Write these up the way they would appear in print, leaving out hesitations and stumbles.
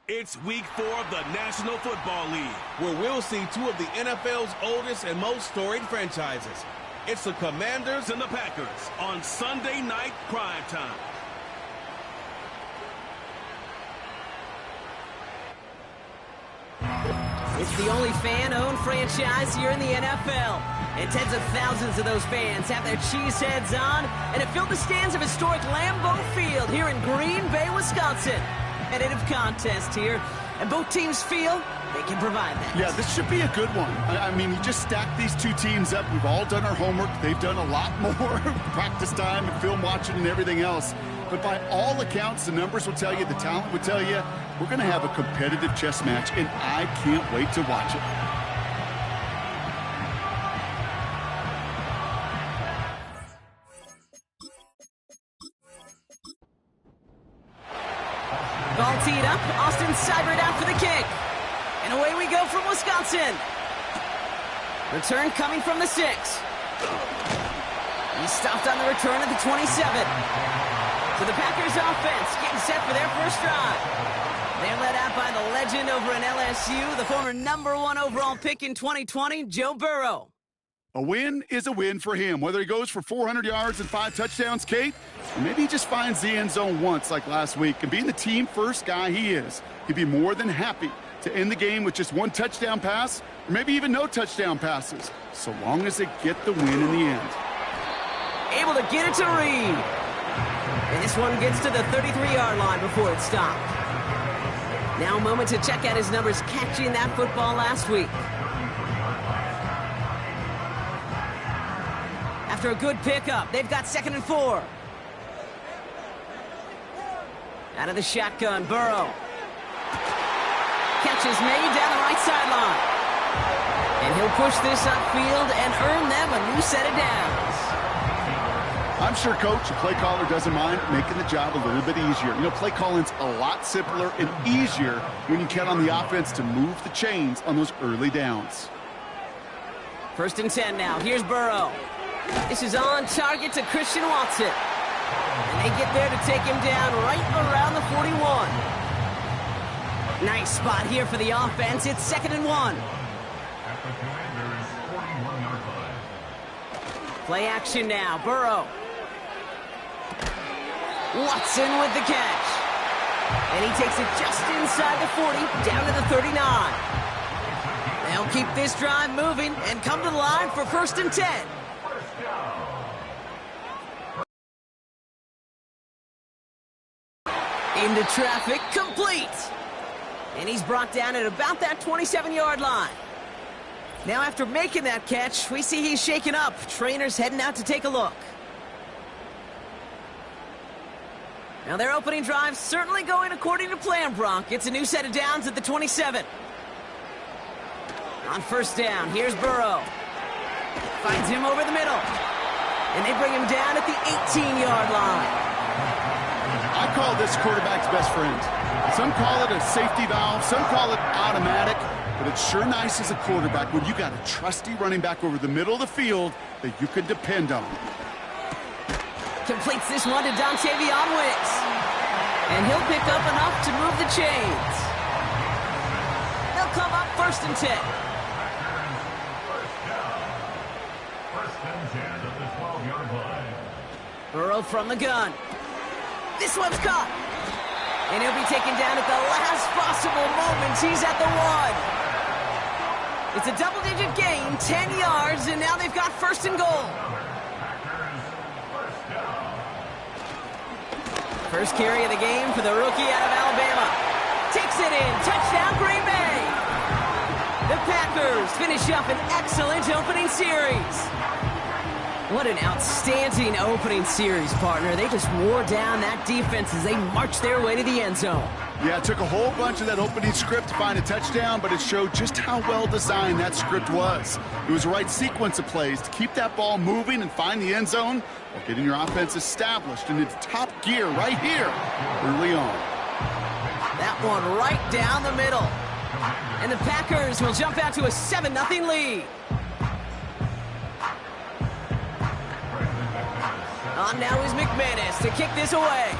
It's week 4 of the National Football League, where we'll see two of the NFL's oldest and most storied franchises. It's the Commanders and the Packers on Sunday night primetime. It's the only fan-owned franchise here in the NFL. And tens of thousands of those fans have their cheeseheads on and have filled the stands of historic Lambeau Field here in Green Bay, Wisconsin. Competitive contest here, and both teams feel they can provide that. Yeah, this should be a good one. I mean, you just stack these two teams up. We've all done our homework. They've done a lot more practice time and film watching and everything else. But by all accounts, the numbers will tell you, the talent will tell you, we're going to have a competitive chess match, and I can't wait to watch it. Ball teed up, Austin Seibert out for the kick. And away we go from Wisconsin. Return coming from the 6. He stopped on the return at the 27. So the Packers offense getting set for their first drive. They're led out by the legend over in LSU, the former #1 overall pick in 2020, Joe Burrow. A win is a win for him, whether he goes for 400 yards and 5 touchdowns, Kate, or maybe he just finds the end zone once like last week. And being the team-first guy he is, he'd be more than happy to end the game with just 1 touchdown pass, or maybe even no touchdown passes, so long as they get the win in the end. Able to get it to Reed. And this one gets to the 33-yard line before it stopped. Now a moment to check out his numbers catching that football last week. After a good pickup, they've got 2nd and 4. Out of the shotgun, Burrow. Catch is made down the right sideline. And he'll push this upfield and earn them a new set of downs. I'm sure, Coach, the play caller doesn't mind making the job a little bit easier. You know, play calling's a lot simpler and easier when you count on the offense to move the chains on those early downs. 1st and 10 now. Here's Burrow. This is on target to Christian Watson. And they get there to take him down right around the 41. Nice spot here for the offense. It's 2nd and 1. Play action now. Burrow. Watson with the catch. And he takes it just inside the 40, down to the 39. They'll keep this drive moving and come to the line for 1st and 10. Into traffic, complete. And he's brought down at about that 27-yard line. Now after making that catch, we see he's shaken up. Trainer's heading out to take a look. Now their opening drive certainly going according to plan, Bronk. It's a new set of downs at the 27. On 1st down, here's Burrow. Finds him over the middle. And they bring him down at the 18-yard line. I call this quarterback's best friend. Some call it a safety valve, some call it automatic, but it's sure nice as a quarterback when you got a trusty running back over the middle of the field that you can depend on. Completes this one to Dontavion Wicks. And he'll pick up enough to move the chains. They'll come up 1st and 10. Burrow from the gun. This one's caught. And he'll be taken down at the last possible moment. He's at the 1. It's a double-digit gain, 10 yards, and now they've got 1st and goal. First carry of the game for the rookie out of Alabama. Takes it in. Touchdown, Green Bay. The Packers finish up an excellent opening series. What an outstanding opening series, partner. They just wore down that defense as they marched their way to the end zone. Yeah, it took a whole bunch of that opening script to find a touchdown, but it showed just how well designed that script was. It was the right sequence of plays to keep that ball moving and find the end zone while getting your offense established in its top gear right here early on. That one right down the middle. And the Packers will jump out to a 7-0 lead. On now is McManus to kick this away.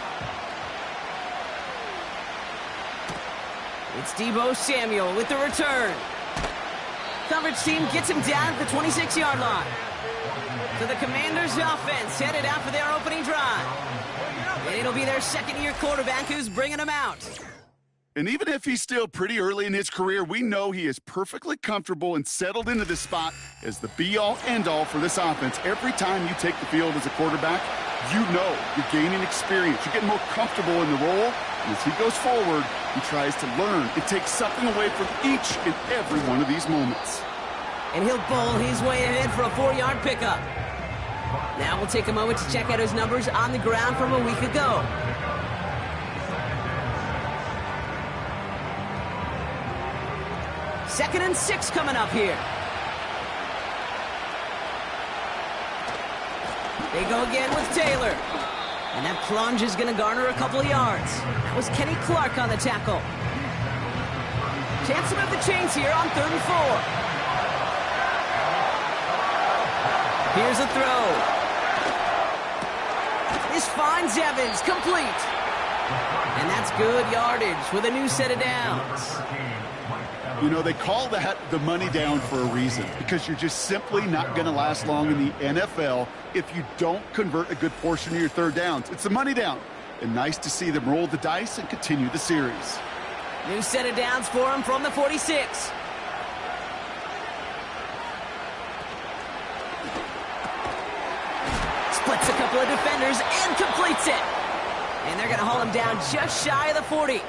It's Deebo Samuel with the return. Coverage team gets him down at the 26-yard line. So the Commanders' offense headed out for their opening drive. And it'll be their second-year quarterback who's bringing them out. And even if he's still pretty early in his career, we know he is perfectly comfortable and settled into this spot as the be-all, end-all for this offense. Every time you take the field as a quarterback, you know you're gaining experience. You're getting more comfortable in the role. And as he goes forward, he tries to learn and take something away from each and every one of these moments. And he'll bowl his way ahead for a 4-yard pickup. Now we'll take a moment to check out his numbers on the ground from a week ago. Second and 6 coming up here. They go again with Taylor. And that plunge is going to garner a couple of yards. That was Kenny Clark on the tackle. Chance to move the chains here on 3rd and 4. Here's a throw. This finds Evans complete. And that's good yardage with a new set of downs. You know, they call that the money down for a reason, because you're just simply not going to last long in the NFL if you don't convert a good portion of your third downs. It's the money down. And nice to see them roll the dice and continue the series. New set of downs for him from the 46. Splits a couple of defenders and completes it. And they're going to haul him down just shy of the 40.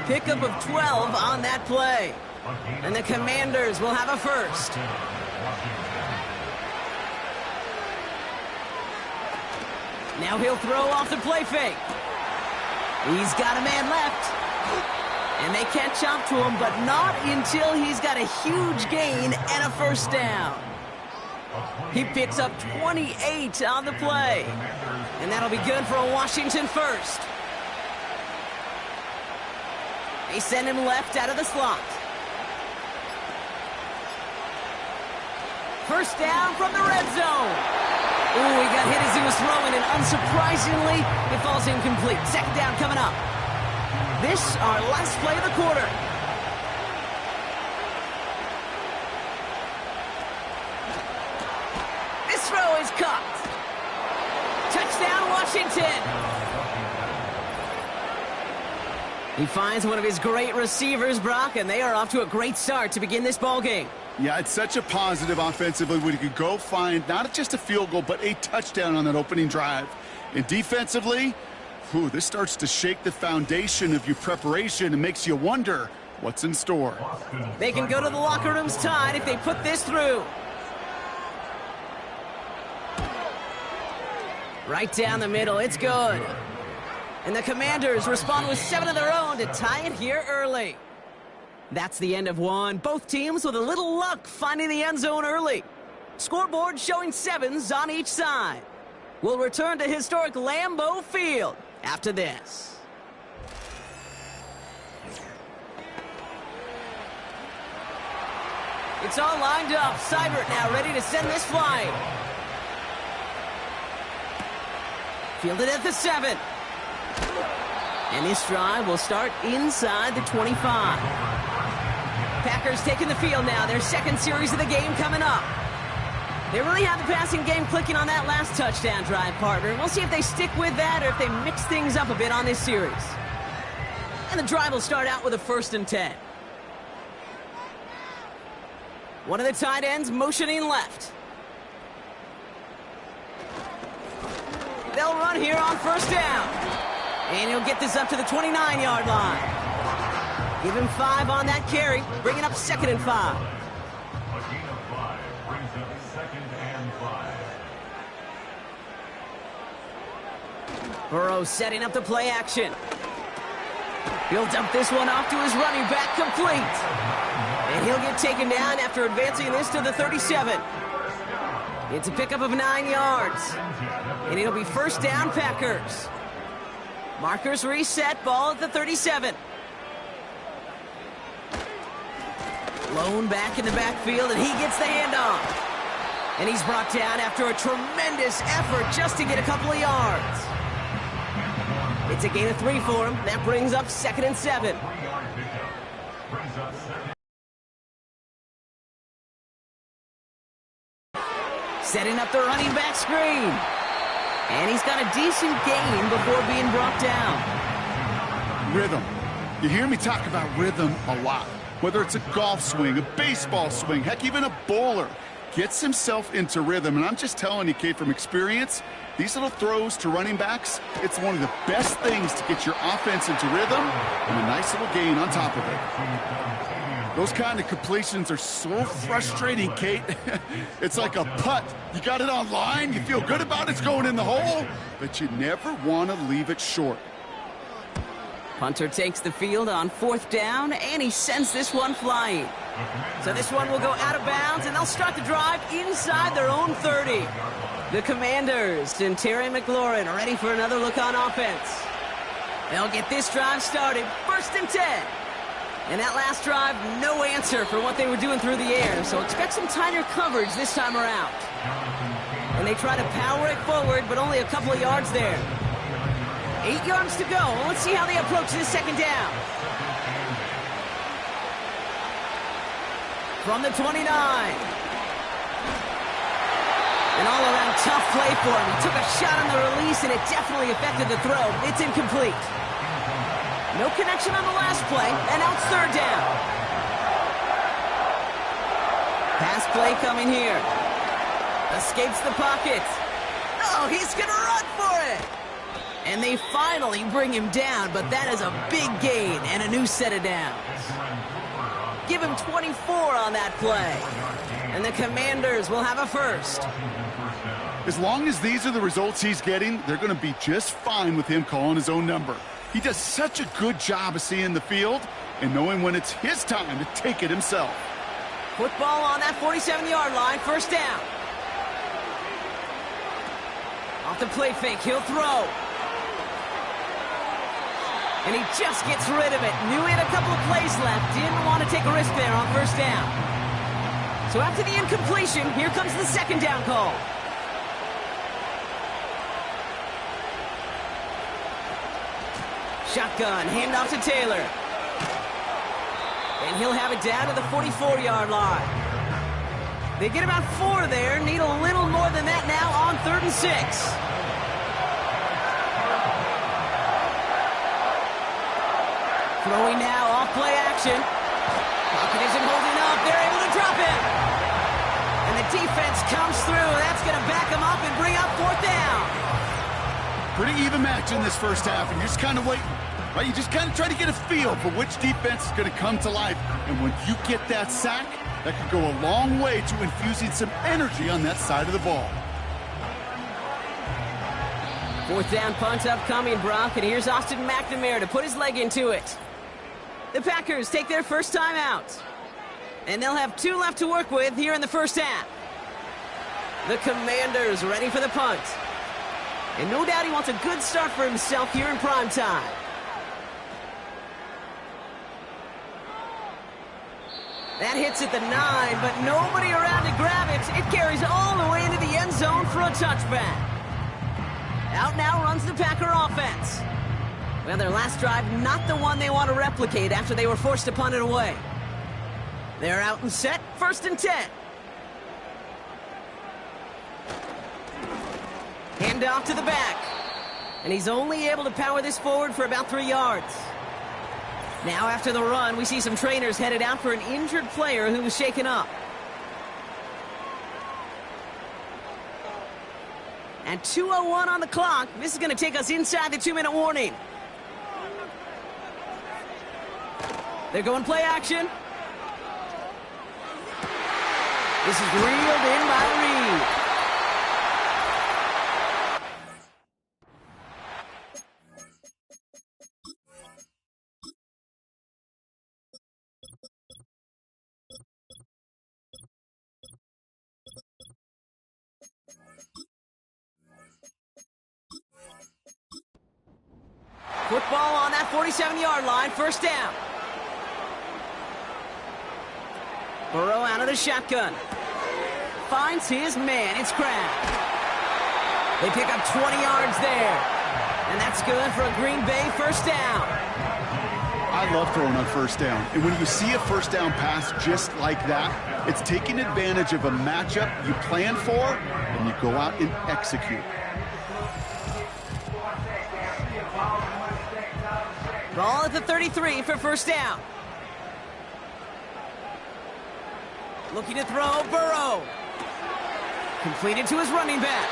Pickup of 12 on that play. And the Commanders will have a first. Now he'll throw off the play fake. He's got a man left. And they catch up to him, but not until he's got a huge gain and a first down. He picks up 28 on the play. And that'll be good for a Washington first. They send him left out of the slot. First down from the red zone. Ooh, he got hit as he was throwing, and unsurprisingly, it falls incomplete. Second down coming up. This, our last play of the quarter. This throw is caught. Touchdown, Washington. He finds one of his great receivers, Brock, and they are off to a great start to begin this ballgame. Yeah, it's such a positive offensively when you can go find not just a field goal, but a touchdown on that opening drive. And defensively, this starts to shake the foundation of your preparation and makes you wonder what's in store. They can go to the locker rooms tied if they put this through. Right down the middle, it's good. And the Commanders respond with 7 of their own to tie it here early. That's the end of one. Both teams with a little luck finding the end zone early. Scoreboard showing 7s on each side. We'll return to historic Lambeau Field after this. It's all lined up. Seibert now ready to send this flying. Fielded at the 7. And this drive will start inside the 25. Packers taking the field now. Their second series of the game coming up. They really have the passing game clicking on that last touchdown drive, partner. We'll see if they stick with that or if they mix things up a bit on this series. And the drive will start out with a 1st and 10. One of the tight ends motioning left. They'll run here on 1st down. And he'll get this up to the 29-yard line. Give him 5 on that carry, bringing up 2nd and 5. A gain of 5 brings up 2nd and 5. Burrow setting up the play action. He'll dump this one off to his running back, complete. And he'll get taken down after advancing this to the 37. It's a pickup of 9 yards. And it'll be 1st down, Packers. Markers reset, ball at the 37. Lone back in the backfield, and he gets the handoff. And he's brought down after a tremendous effort just to get a couple of yards. It's a gain of 3 for him. That brings up 2nd and 7. Setting up the running back screen. And he's got a decent gain before being brought down. Rhythm. You hear me talk about rhythm a lot. Whether it's a golf swing, a baseball swing, heck, even a bowler gets himself into rhythm. And I'm just telling you, Kate, from experience, these little throws to running backs, it's one of the best things to get your offense into rhythm and a nice little gain on top of it. Those kind of completions are so frustrating, Kate. It's like a putt. You got it on line, you feel good about it, it's going in the hole, but you never want to leave it short. Punter takes the field on 4th down, and he sends this one flying. So this one will go out of bounds, and they'll start the drive inside their own 30. The Commanders and Terry McLaurin are ready for another look on offense. They'll get this drive started, 1st and 10. And that last drive, no answer for what they were doing through the air, so expect some tighter coverage this time around. And they try to power it forward, but only a couple of yards there. 8 yards to go. Let's see how they approach this 2nd down. From the 29. An all-around tough play for him. He took a shot on the release, and it definitely affected the throw. It's incomplete. No connection on the last play, and now it's 3rd down. Pass play coming here. Escapes the pocket. Oh, he's going to run for it. And they finally bring him down, but that is a big gain and a new set of downs. Give him 24 on that play. And the Commanders will have a first. As long as these are the results he's getting, they're going to be just fine with him calling his own number. He does such a good job of seeing the field and knowing when it's his time to take it himself. Football on that 47-yard line, 1st down. Off the play fake, he'll throw. And he just gets rid of it. Knew he had a couple of plays left. Didn't want to take a risk there on 1st down. So after the incompletion, here comes the 2nd down call. Shotgun, handoff to Taylor. And he'll have it down to the 44-yard line. They get about 4 there. Need a little more than that now on 3rd and 6. Throwing now, off play action. Pocket isn't holding up. They're able to drop it. And the defense comes through. That's going to back them up and bring up 4th down. Pretty even match in this first half, and you're just kind of waiting. Right? You just kind of try to get a feel for which defense is going to come to life. And when you get that sack, that could go a long way to infusing some energy on that side of the ball. 4th down punt upcoming, Brock, and here's Austin McNamara to put his leg into it. The Packers take their first time out. And they'll have 2 left to work with here in the first half. The Commanders ready for the punt. And no doubt he wants a good start for himself here in prime time. That hits at the 9, but nobody around to grab it. It carries all the way into the end zone for a touchback. Out now runs the Packer offense. Well, their last drive, not the one they want to replicate after they were forced to punt it away. They're out and set, 1st and 10. Hand off to the back. And he's only able to power this forward for about 3 yards. Now after the run, we see some trainers headed out for an injured player who was shaken up. And 2:01 on the clock. This is going to take us inside the 2-minute warning. They're going play action. This is reeled in by Reed. Football on that 47-yard line, 1st down. Burrow out of the shotgun. Finds his man. It's Crab. They pick up 20 yards there. And that's good for a Green Bay 1st down. I love throwing on first down. And when you see a first down pass just like that, it's taking advantage of a matchup you plan for, and you go out and execute. Ball at the 33 for first down. Looking to throw, Burrow. Completed to his running back.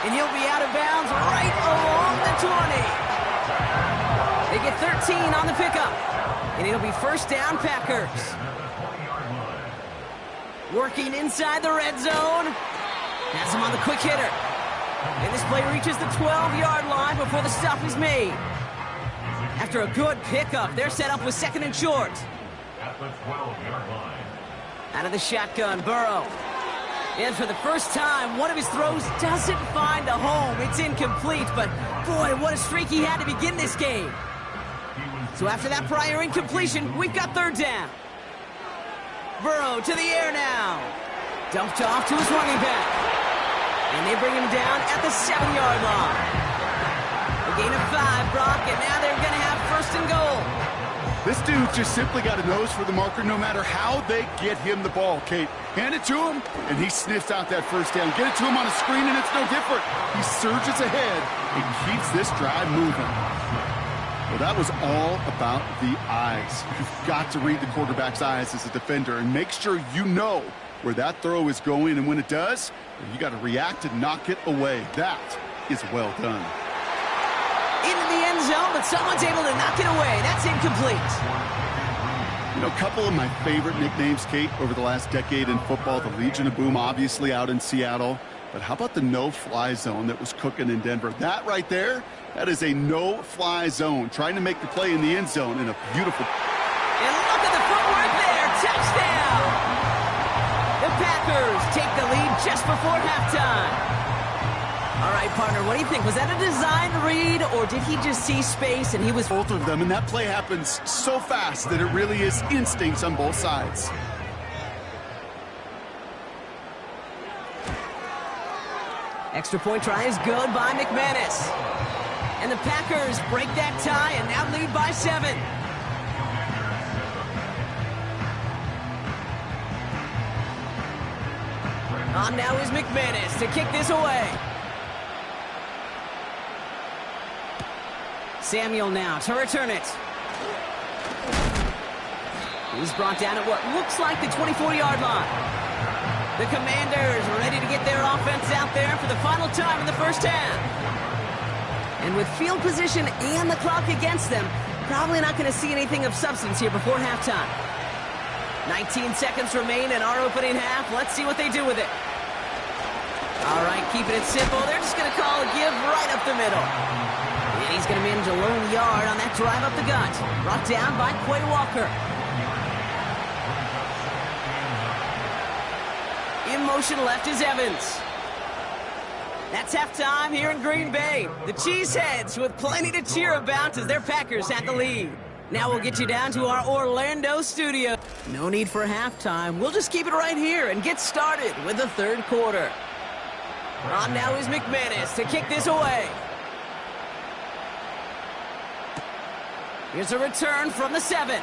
And he'll be out of bounds right along the 20. They get 13 on the pickup. And it'll be first down, Packers. Working inside the red zone. Has him on the quick hitter. And this play reaches the 12-yard line before the stop is made. After a good pickup, they're set up with second and short. At the 12-yard line. Out of the shotgun, Burrow. And for the first time, one of his throws doesn't find a home. It's incomplete, but boy, what a streak he had to begin this game. So after that prior incompletion, we've got third down. Burrow to the air now. Dumped off to his running back. And they bring him down at the 7-yard line. A gain of 5, Brock, and now they're going to have first and goal. This dude just simply got a nose for the marker no matter how they get him the ball, Kate. Hand it to him, and he sniffs out that first down. Get it to him on a screen, and it's no different. He surges ahead and keeps this drive moving. Well, that was all about the eyes. You've got to read the quarterback's eyes as a defender and make sure you know where that throw is going, and when it does, you got to react and knock it away. That is well done. Into the end zone, but someone's able to knock it away. That's incomplete. You know, a couple of my favorite nicknames, Kate, over the last decade in football. The Legion of Boom, obviously, out in Seattle. But how about the no-fly zone that was cooking in Denver? That right there, that is a no-fly zone. Trying to make the play in the end zone in a beautiful... And look at the footwork there. Touchdown! The Packers take the lead just before halftime. All right, partner, what do you think? Was that a design read, or did he just see space and he was... Both of them, and that play happens so fast that it really is instincts on both sides. Extra point try is good by McManus. And the Packers break that tie and now lead by 7. On now is McManus to kick this away. Samuel now to return it. He's brought down at what looks like the 24-yard line. The Commanders ready to get their offense out there for the final time in the first half. And with field position and the clock against them, probably not going to see anything of substance here before halftime. 19 seconds remain in our opening half. Let's see what they do with it. All right, keeping it simple. They're just going to call a give right up the middle. And he's going to manage a lone yard on that drive up the gut. Brought down by Quay Walker. In motion left is Evans. That's halftime here in Green Bay. The Cheeseheads with plenty to cheer about as their Packers had the lead. Now we'll get you down to our Orlando studio. No need for halftime. We'll just keep it right here and get started with the third quarter. On now is McManus to kick this away. Here's a return from the 7.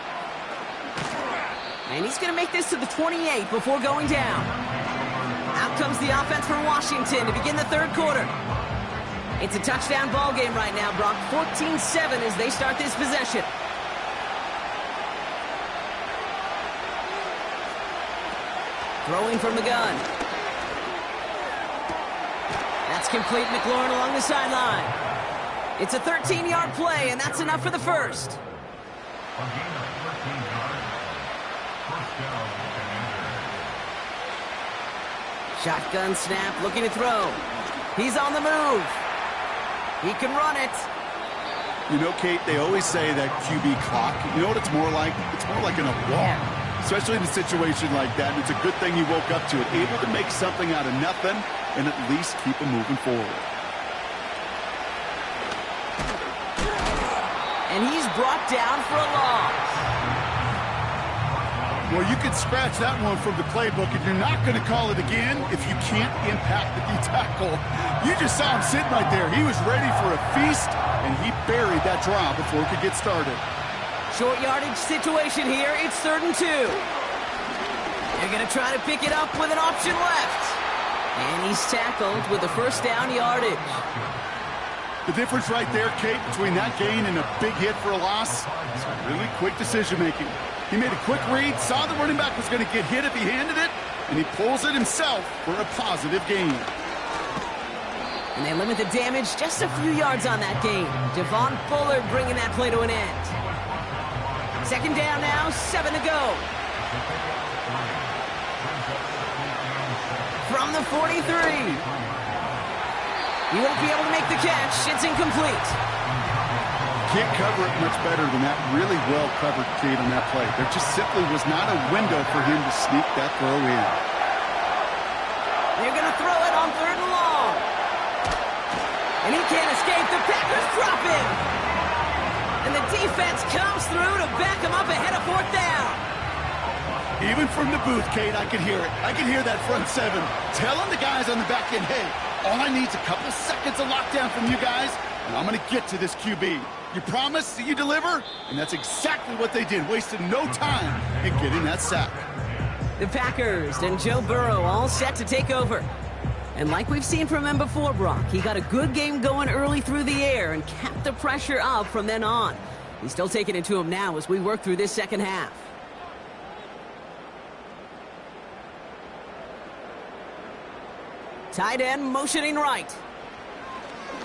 And he's going to make this to the 28 before going down. Out comes the offense for Washington to begin the third quarter. It's a touchdown ball game right now, Brock. 14-7 as they start this possession. Throwing from the gun. That's complete. McLaurin along the sideline. It's a 13-yard play, and that's enough for the first. Shotgun snap, looking to throw. He's on the move. He can run it. You know, Kate, they always say that QB clock. You know what it's more like? It's more like an alarm, especially in a situation like that. And it's a good thing you woke up to it, able to make something out of nothing and at least keep them moving forward. And he's brought down for a loss. Well, you can scratch that one from the playbook, and you're not going to call it again if you can't impact the D-tackle. You just saw him sitting right there. He was ready for a feast, and he buried that draw before it could get started. Short yardage situation here. It's 3rd and 2. They're going to try to pick it up with an option left. And he's tackled with the first down yardage. The difference right there, Kate, between that gain and a big hit for a loss is really quick decision-making. He made a quick read, saw the running back was going to get hit if he handed it, and he pulls it himself for a positive gain. And they limit the damage just a few yards on that gain. Devon Fuller bringing that play to an end. 2nd down now, 7 to go. From the 43. He won't be able to make the catch. It's incomplete. Can't cover it much better than that really well-covered Kate on that play. There just simply was not a window for him to sneak that throw in. They're going to throw it on 3rd and long. And he can't escape. The Packers drop him. And the defense comes through to back him up ahead of 4th down. Even from the booth, Kate, I can hear it. I can hear that front 7 telling the guys on the back end, hey, all I need is a couple seconds of lockdown from you guys, and I'm going to get to this QB. You promise that you deliver? And that's exactly what they did, wasted no time in getting that sack. The Packers and Joe Burrow all set to take over. And like we've seen from him before, Brock, he got a good game going early through the air and kept the pressure up from then on. He's still taking it to him now as we work through this second half. Tight end motioning right.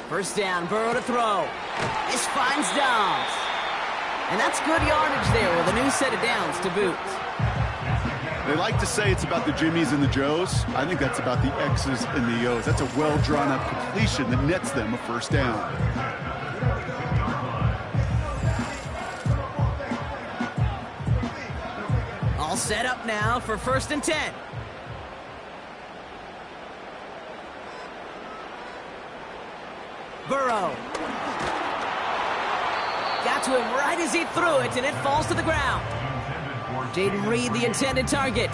First down, Burrow to throw. This finds Downs. And that's good yardage there with a new set of downs to boot. They like to say it's about the Jimmies and the Joes. I think that's about the X's and the O's. That's a well-drawn-up completion that nets them a first down. All set up now for 1st and 10. Burrow. Got to him right as he threw it, and it falls to the ground. Jaden Reed, the intended target.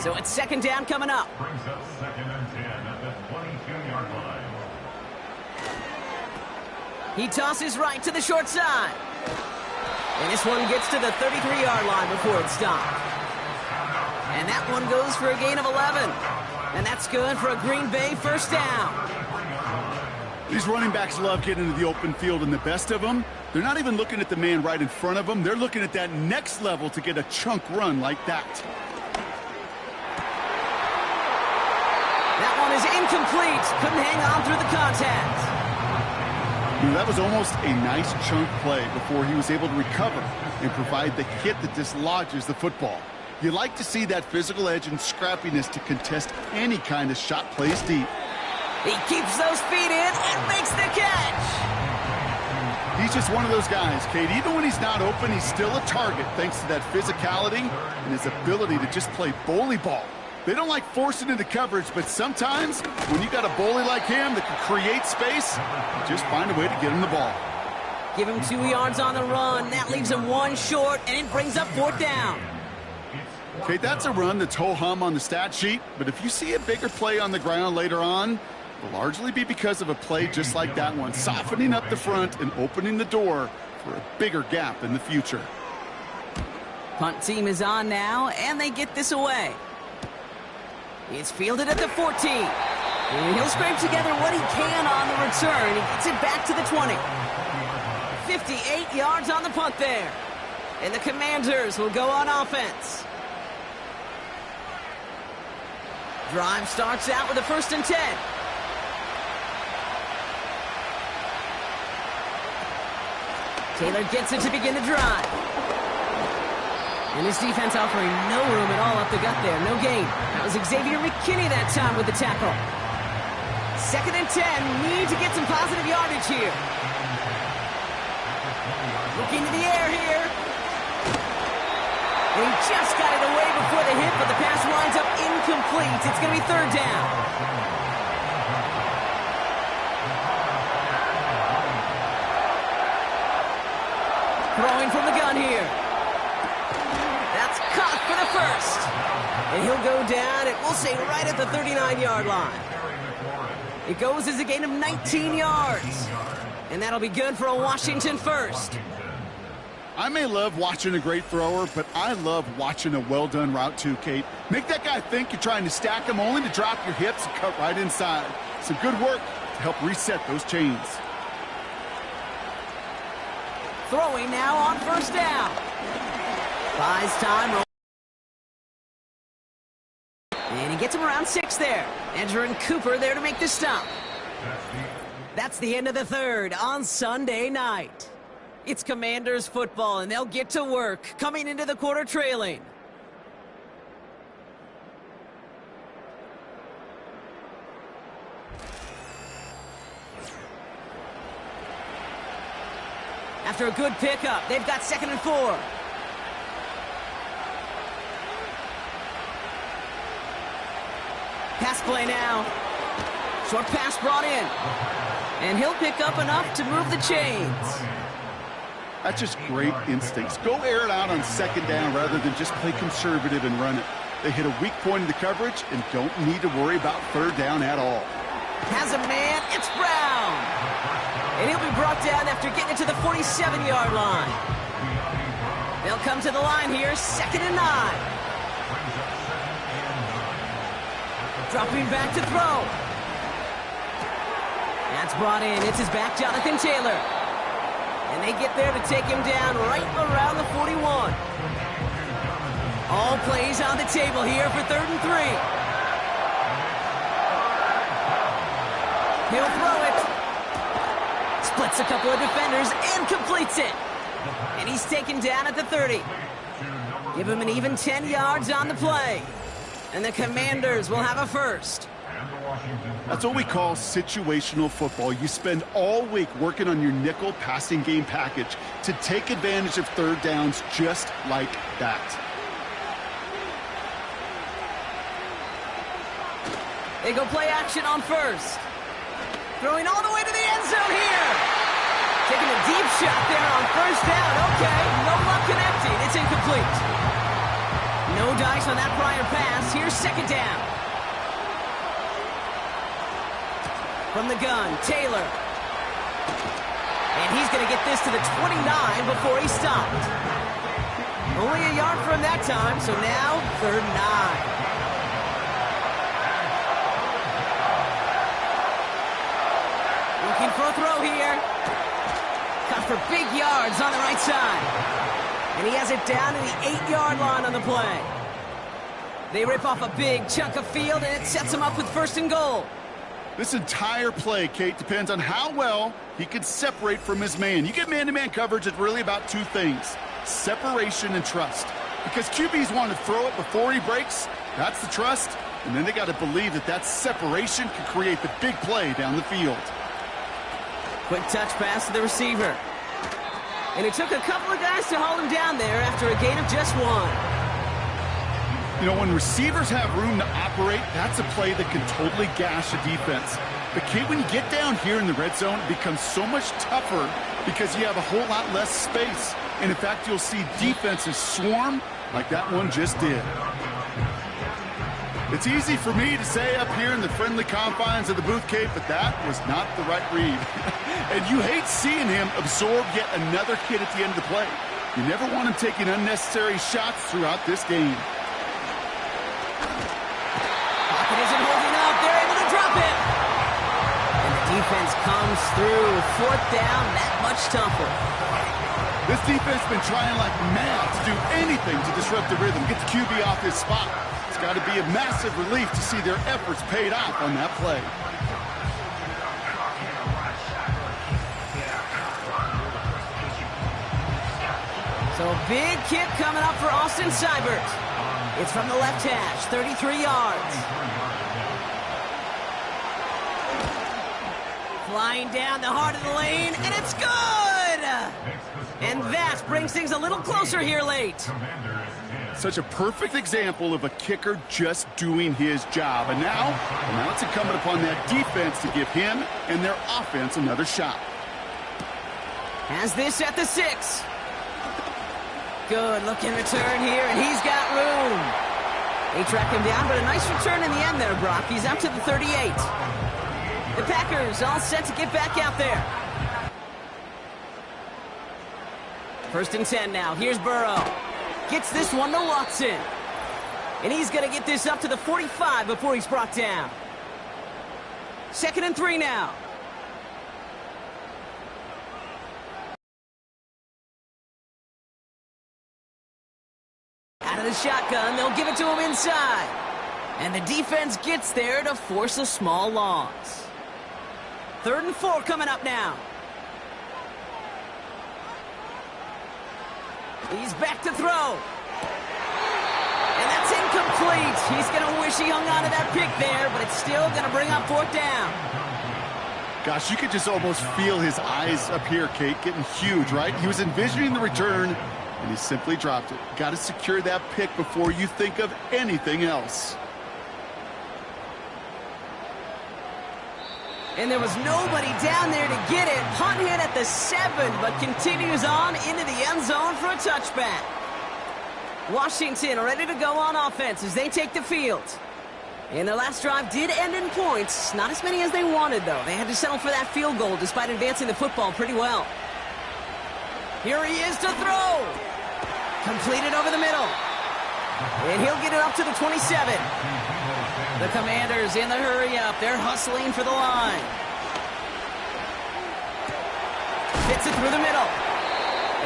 So it's 2nd down coming up. Brings up 2nd and 10 at the 22-yard line. He tosses right to the short side. And this one gets to the 33-yard line before it's stopped. And that one goes for a gain of 11. And that's good for a Green Bay first down. These running backs love getting into the open field, and the best of them, they're not even looking at the man right in front of them. They're looking at that next level to get a chunk run like that. That one is incomplete. Couldn't hang on through the contact. You know, that was almost a nice chunk play before he was able to recover and provide the hit that dislodges the football. You like to see that physical edge and scrappiness to contest any kind of shot plays deep. He keeps those feet in and makes the catch. He's just one of those guys, Kate. Even when he's not open, he's still a target thanks to that physicality and his ability to just play bully ball. They don't like forcing into coverage, but sometimes when you got a bully like him that can create space, you just find a way to get him the ball. Give him 2 yards on the run. That leaves him 1 short, and it brings up 4th down. Kate, that's a run that's ho-hum on the stat sheet, but if you see a bigger play on the ground later on, it'll largely be because of a play just like that one, softening up the front and opening the door for a bigger gap in the future. Punt team is on now, and they get this away. It's fielded at the 14. And he'll scrape together what he can on the return. He gets it back to the 20. 58 yards on the punt there. And the Commanders will go on offense. Drive starts out with a 1st and 10. Taylor gets it to begin the drive. And his defense offering no room at all up the gut there. No gain. That was Xavier McKinney that time with the tackle. 2nd and 10. Need to get some positive yardage here. Looking to the air here. And he just got it away before the hit, but the pass winds up incomplete. It's going to be 3rd down. Throwing from the gun here. That's caught for the first. And he'll go down, and we'll say right at the 39-yard line. It goes as a gain of 19 yards. And that'll be good for a Washington first. I may love watching a great thrower, but I love watching a well-done route too, Kate. Make that guy think you're trying to stack him only to drop your hips and cut right inside. Some good work to help reset those chains. Throwing now on first down. Buys time. And he gets him around 6 there. Edger and Cooper there to make the stop. That's the end of the third on Sunday night. It's Commanders football, and they'll get to work, coming into the quarter trailing. After a good pickup, they've got 2nd and 4. Pass play now. Short pass brought in. And he'll pick up enough to move the chains. That's just great instincts. Go air it out on 2nd down rather than just play conservative and run it. They hit a weak point in the coverage and don't need to worry about 3rd down at all. Has a man. It's Brown. And he'll be brought down after getting it to the 47-yard line. They'll come to the line here, 2nd and 9. Dropping back to throw. That's brought in. It's his back, Jonathan Taylor. And they get there to take him down right around the 41. All plays on the table here for 3rd and 3. He'll throw it. Splits a couple of defenders and completes it. And he's taken down at the 30. Give him an even 10 yards on the play. And the Commanders will have a first. That's what we call situational football. You spend all week working on your nickel passing game package to take advantage of 3rd downs just like that. They go play action on first. Throwing all the way to the end zone here. Taking a deep shot there on first down. Okay, no luck connecting. It's incomplete. No dice on that prior pass. Here's 2nd down. From the gun, Taylor. And he's going to get this to the 29 before he stopped. Only a yard from that time, so now 3rd and 9. Looking for a throw here. Cut for big yards on the right side. And he has it down to the 8-yard line on the play. They rip off a big chunk of field, and it sets him up with 1st and goal. This entire play, Kate, depends on how well he can separate from his man. You get man-to-man coverage, it's really about 2 things, separation and trust. Because QBs want to throw it before he breaks, that's the trust, and then they got to believe that that separation can create the big play down the field. Quick touch pass to the receiver. And it took a couple of guys to hold him down there after a gain of just 1. You know, when receivers have room to operate, that's a play that can totally gash a defense. But, Kate, when you get down here in the red zone, it becomes so much tougher because you have a whole lot less space. And, in fact, you'll see defenses swarm like that one just did. It's easy for me to say up here in the friendly confines of the booth, Kate, but that was not the right read. And you hate seeing him absorb yet another hit at the end of the play. You never want him taking unnecessary shots throughout this game. Pocket isn't holding up. They're able to drop it. And the defense comes through. 4th down, that much tougher. This defense has been trying like mad to do anything to disrupt the rhythm, get the QB off his spot. It's got to be a massive relief to see their efforts paid off on that play. So a big kick coming up for Austin Seibert. It's from the left hash, 33 yards. Flying down the heart of the lane, and it's good! And that brings things a little closer here late. Such a perfect example of a kicker just doing his job. And now it's incumbent upon that defense to give him and their offense another shot. Has this at the 6. Good looking return here, and he's got room. They track him down, but a nice return in the end there, Brock. He's up to the 38. The Packers all set to get back out there. First and 10 now. Here's Burrow. Gets this one to Watson. And he's going to get this up to the 45 before he's brought down. Second and 3 now. Out of the shotgun, they'll give it to him inside. And the defense gets there to force a small loss. Third and 4 coming up now. He's back to throw. And that's incomplete. He's going to wish he hung on to that pick there, but it's still going to bring up fourth down. Gosh, you could just almost feel his eyes up here, Kate, getting huge, right? He was envisioning the return, and he simply dropped it. Got to secure that pick before you think of anything else. And there was nobody down there to get it. Punt hit at the 7, but continues on into the end zone for a touchback. Washington ready to go on offense as they take the field. And their last drive did end in points. Not as many as they wanted, though. They had to settle for that field goal despite advancing the football pretty well. Here he is to throw. Completed over the middle. And he'll get it up to the 27. The Commanders in the hurry-up. They're hustling for the line. Fits it through the middle.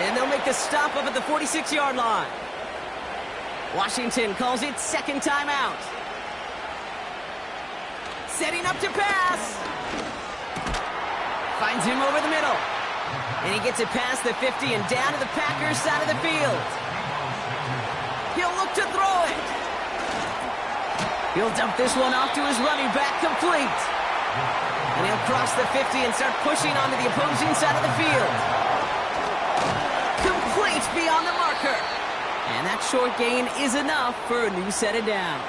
And they'll make the stop up at the 46-yard line. Washington calls it second timeout. Setting up to pass. Finds him over the middle. And he gets it past the 50 and down to the Packers side of the field. He'll look to throw it. He'll dump this one off to his running back, complete. And he'll cross the 50 and start pushing onto the opposing side of the field. Complete beyond the marker. And that short gain is enough for a new set of downs.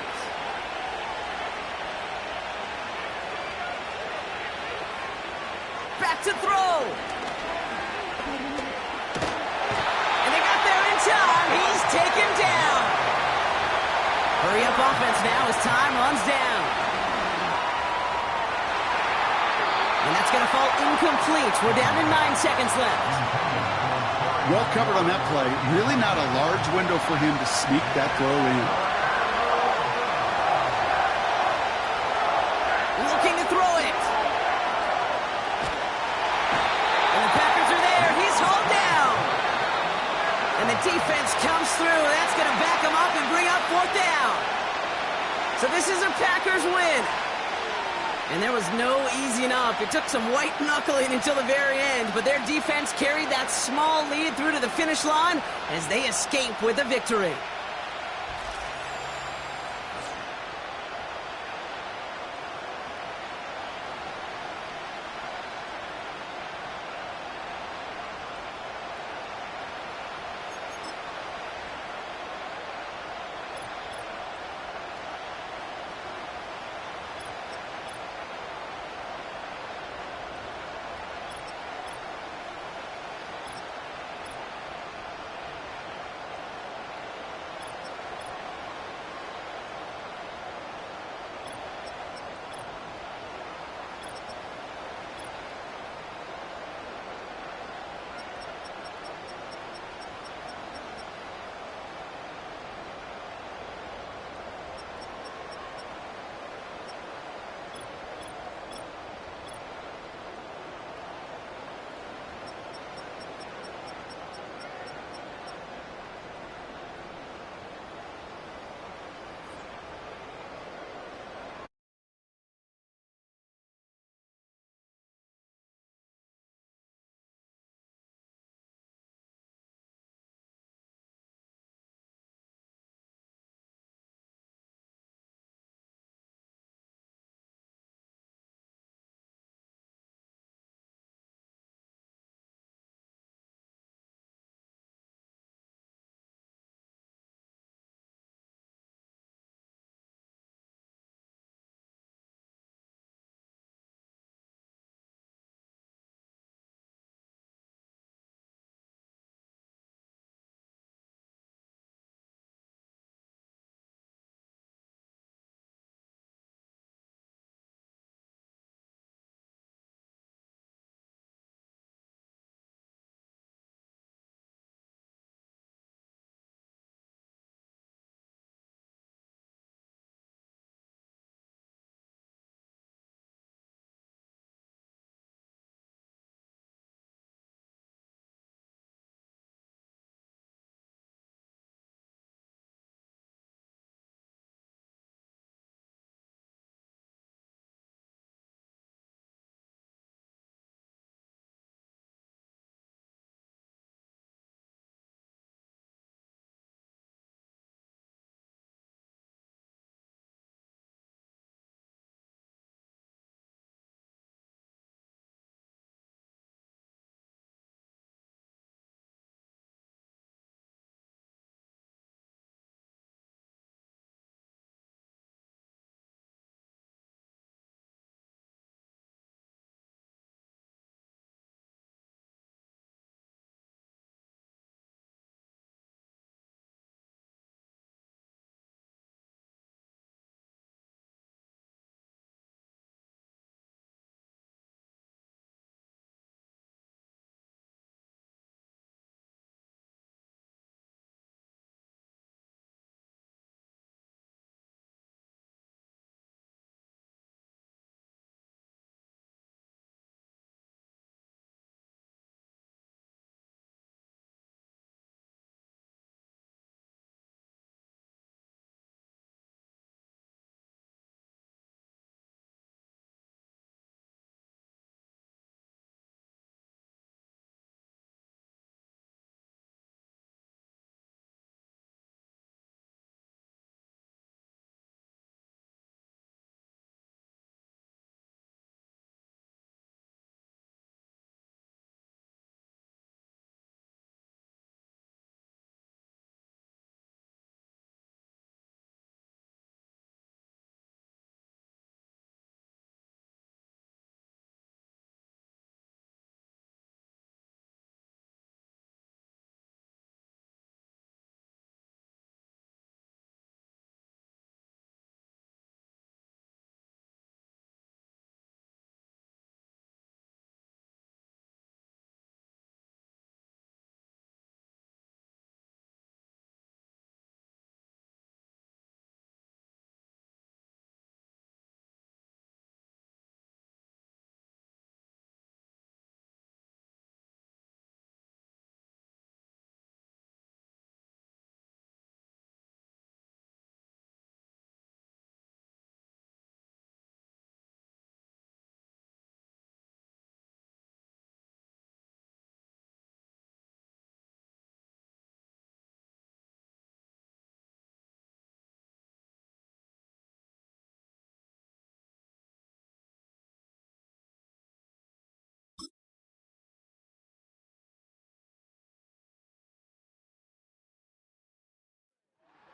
Back to throw. And they got there in time. He's taken down. Hurry up offense now as time runs down. And that's going to fall incomplete. We're down to 9 seconds left. Well covered on that play. Really not a large window for him to sneak that throw in. Looking to throw it. And the Packers are there. He's hauled down. And the defense comes through. That's going to back him up and bring up fourth down. So this is a Packers win. And there was no easing up. It took some white knuckling until the very end, but their defense carried that small lead through to the finish line as they escape with a victory.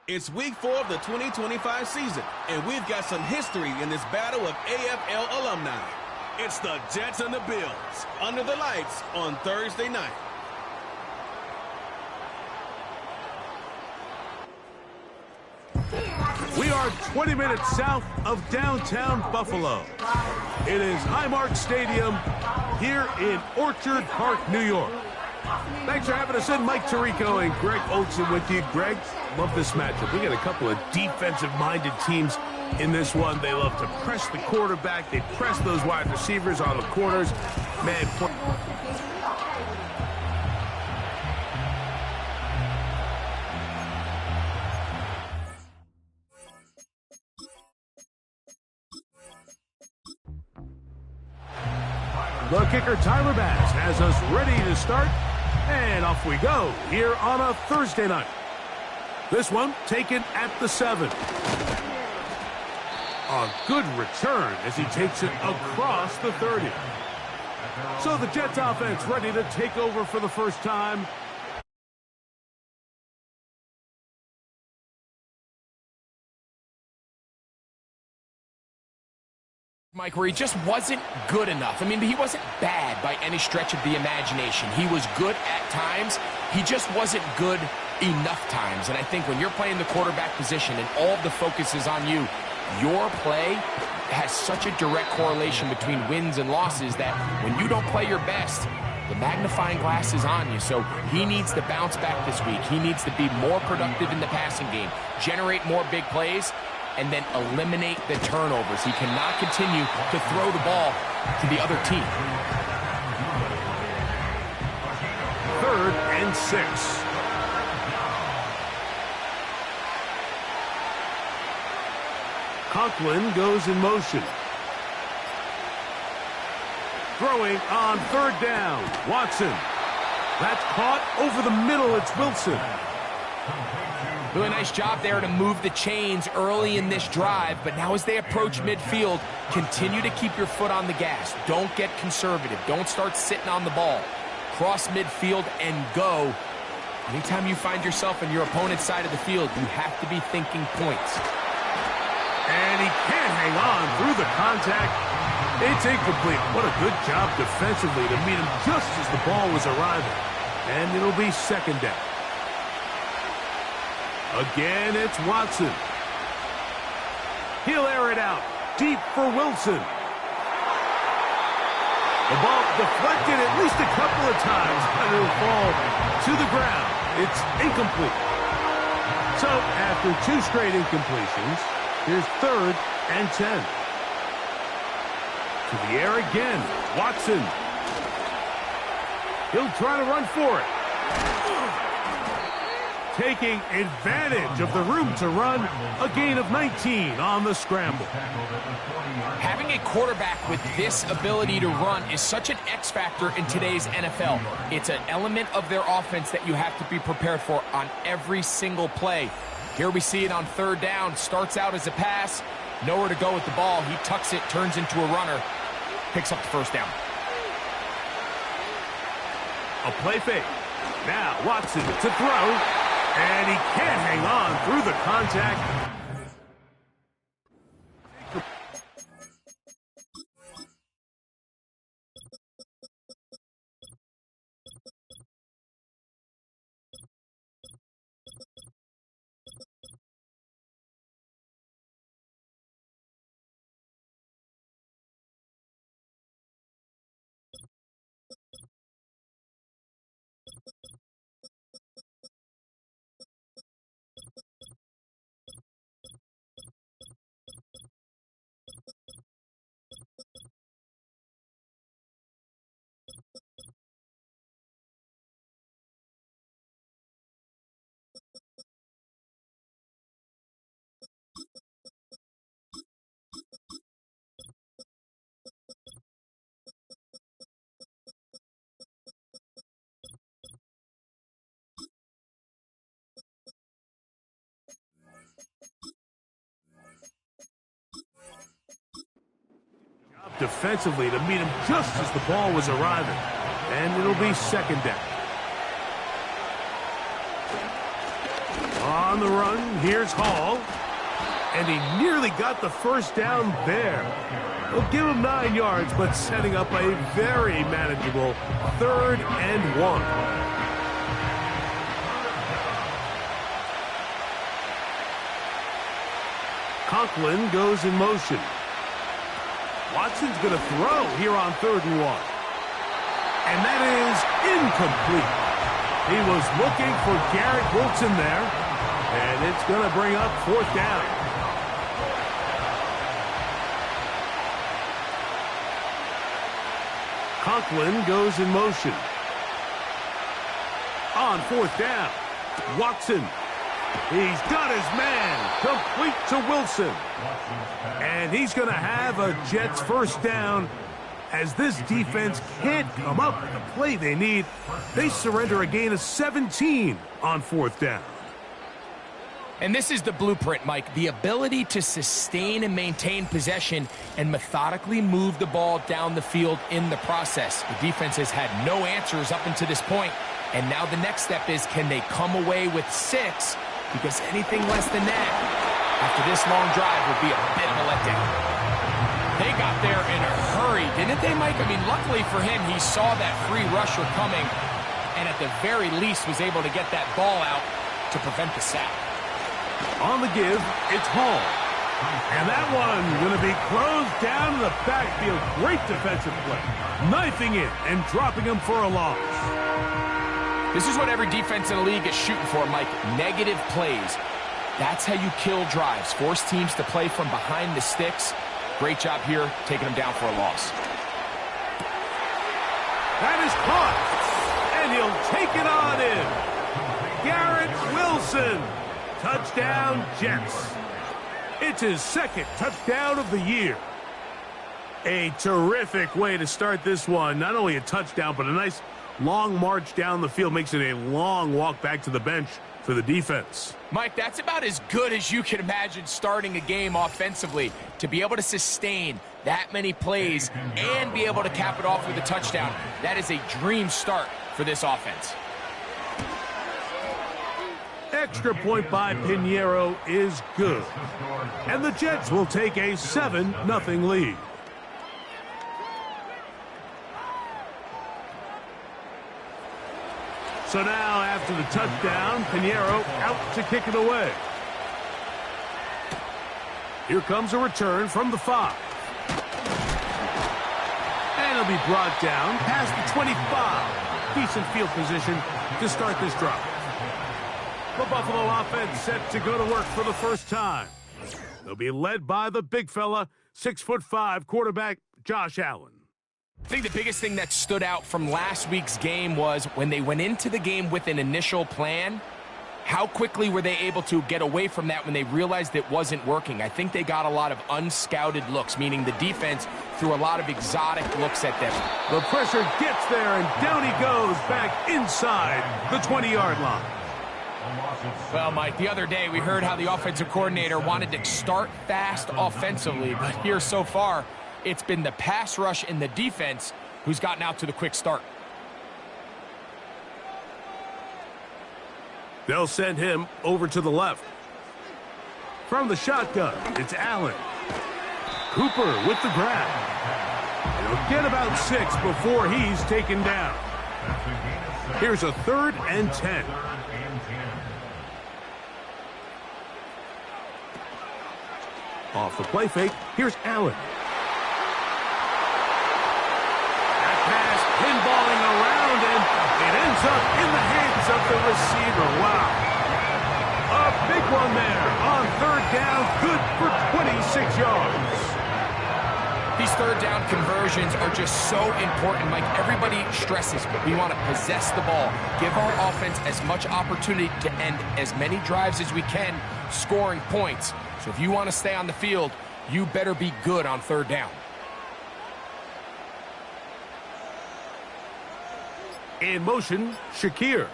It's week 4 of the 2025 season, and we've got some history in this battle of AFL alumni. It's the Jets and the Bills, under the lights on Thursday night. We are 20 minutes south of downtown Buffalo. It is Highmark Stadium here in Orchard Park, New York. Thanks for having us in. Mike Tirico and Greg Olson with you. Greg, love this matchup. We got a couple of defensive-minded teams in this one. They love to press the quarterback. They press those wide receivers on the corners. Man, the kicker, Tyler Bass, has us ready to start. And off we go here on a Thursday night. This one taken at the 7. A good return as he takes it across the 30. So the Jets offense ready to take over for the first time. Mike, where he just wasn't good enough. I mean, he wasn't bad by any stretch of the imagination. He was good at times. He just wasn't good enough times. And I think when you're playing the quarterback position and all of the focus is on you, your play has such a direct correlation between wins and losses that when you don't play your best, the magnifying glass is on you. So he needs to bounce back this week. He needs to be more productive in the passing game, generate more big plays, and then eliminate the turnovers. He cannot continue to throw the ball to the other team. 3rd and 6. Conklin goes in motion. Throwing on 3rd down. Watson. That's caught over the middle. It's Wilson. Really nice job there to move the chains early in this drive, but now as they approach midfield, continue to keep your foot on the gas. Don't get conservative. Don't start sitting on the ball. Cross midfield and go. Anytime you find yourself on your opponent's side of the field, you have to be thinking points. And he can't hang on through the contact. It's incomplete. What a good job defensively to meet him just as the ball was arriving. And it'll be 2nd down. Again, it's Watson. He'll air it out. Deep for Wilson. The ball deflected at least a couple of times, and it'll fall to the ground. It's incomplete. So, after 2 straight incompletions, here's 3rd and 10. To the air again. Watson. He'll try to run for it. Taking advantage of the room to run, a gain of 19 on the scramble. Having a quarterback with this ability to run is such an X factor in today's NFL. It's an element of their offense that you have to be prepared for on every single play. Here we see it on 3rd down. Starts out as a pass. Nowhere to go with the ball. He tucks it, turns into a runner. Picks up the 1st down. A play fake. Now Watson to throw. And he can't hang on through the contact. Defensively to meet him just as the ball was arriving. And it'll be 2nd down. On the run, here's Hall. And he nearly got the first down there. We'll give him 9 yards, but setting up a very manageable 3rd and 1. Conklin goes in motion. Watson's going to throw here on 3rd and 1. And that is incomplete. He was looking for Garrett Wilson there. And it's going to bring up 4th down. Conklin goes in motion. On 4th down, Watson. He's got his man, complete to Wilson. And he's going to have a Jets 1st down as this defense can't come up with the play they need. They surrender a gain of 17 on 4th down. And this is the blueprint, Mike. The ability to sustain and maintain possession and methodically move the ball down the field in the process. The defense has had no answers up until this point. And now the next step is, can they come away with 6? Because anything less than that, after this long drive, would be a bit of a letdown. They got there in a hurry, didn't they, Mike? I mean, luckily for him, he saw that free rusher coming, and at the very least was able to get that ball out to prevent the sack. On the give, it's Hall. And that one going to be closed down in the backfield. Great defensive play. Knifing it and dropping him for a loss. This is what every defense in the league is shooting for, Mike. Negative plays. That's how you kill drives. Force teams to play from behind the sticks. Great job here, taking them down for a loss. That is caught. And he'll take it on in. Garrett Wilson. Touchdown, Jets. It's his 2nd touchdown of the year. A terrific way to start this one. Not only a touchdown, but a nice long march down the field. Makes it a long walk back to the bench for the defense. Mike, that's about as good as you can imagine starting a game offensively. To be able to sustain that many plays and be able to cap it off with a touchdown, that is a dream start for this offense. Extra point by Pinheiro is good. And the Jets will take a 7-0 lead. So now, after the touchdown, Pinheiro out to kick it away. Here comes a return from the 5. And it'll be brought down past the 25. Decent field position to start this drive. The Buffalo offense set to go to work for the first time. They'll be led by the big fella, 6'5" quarterback Josh Allen. I think the biggest thing that stood out from last week's game was when they went into the game with an initial plan, how quickly were they able to get away from that when they realized it wasn't working? I think they got a lot of unscouted looks, meaning the defense threw a lot of exotic looks at them. The pressure gets there, and down he goes back inside the 20-yard line. Well, Mike, the other day we heard how the offensive coordinator wanted to start fast offensively, but here so far, it's been the pass rush and the defense who's gotten out to the quick start. They'll send him over to the left. From the shotgun, it's Allen. Cooper with the grab. He'll get about 6 before he's taken down. Here's a 3rd and 10. Off the play fake, here's Allen. That pass pinballing around, and it ends up in the hands of the receiver. Wow. A big one there on 3rd down, good for 26 yards. These 3rd down conversions are just so important. Like everybody stresses, we want to possess the ball, give our offense as much opportunity to end as many drives as we can, scoring points. So if you want to stay on the field, you better be good on 3rd down. In motion, Shakir.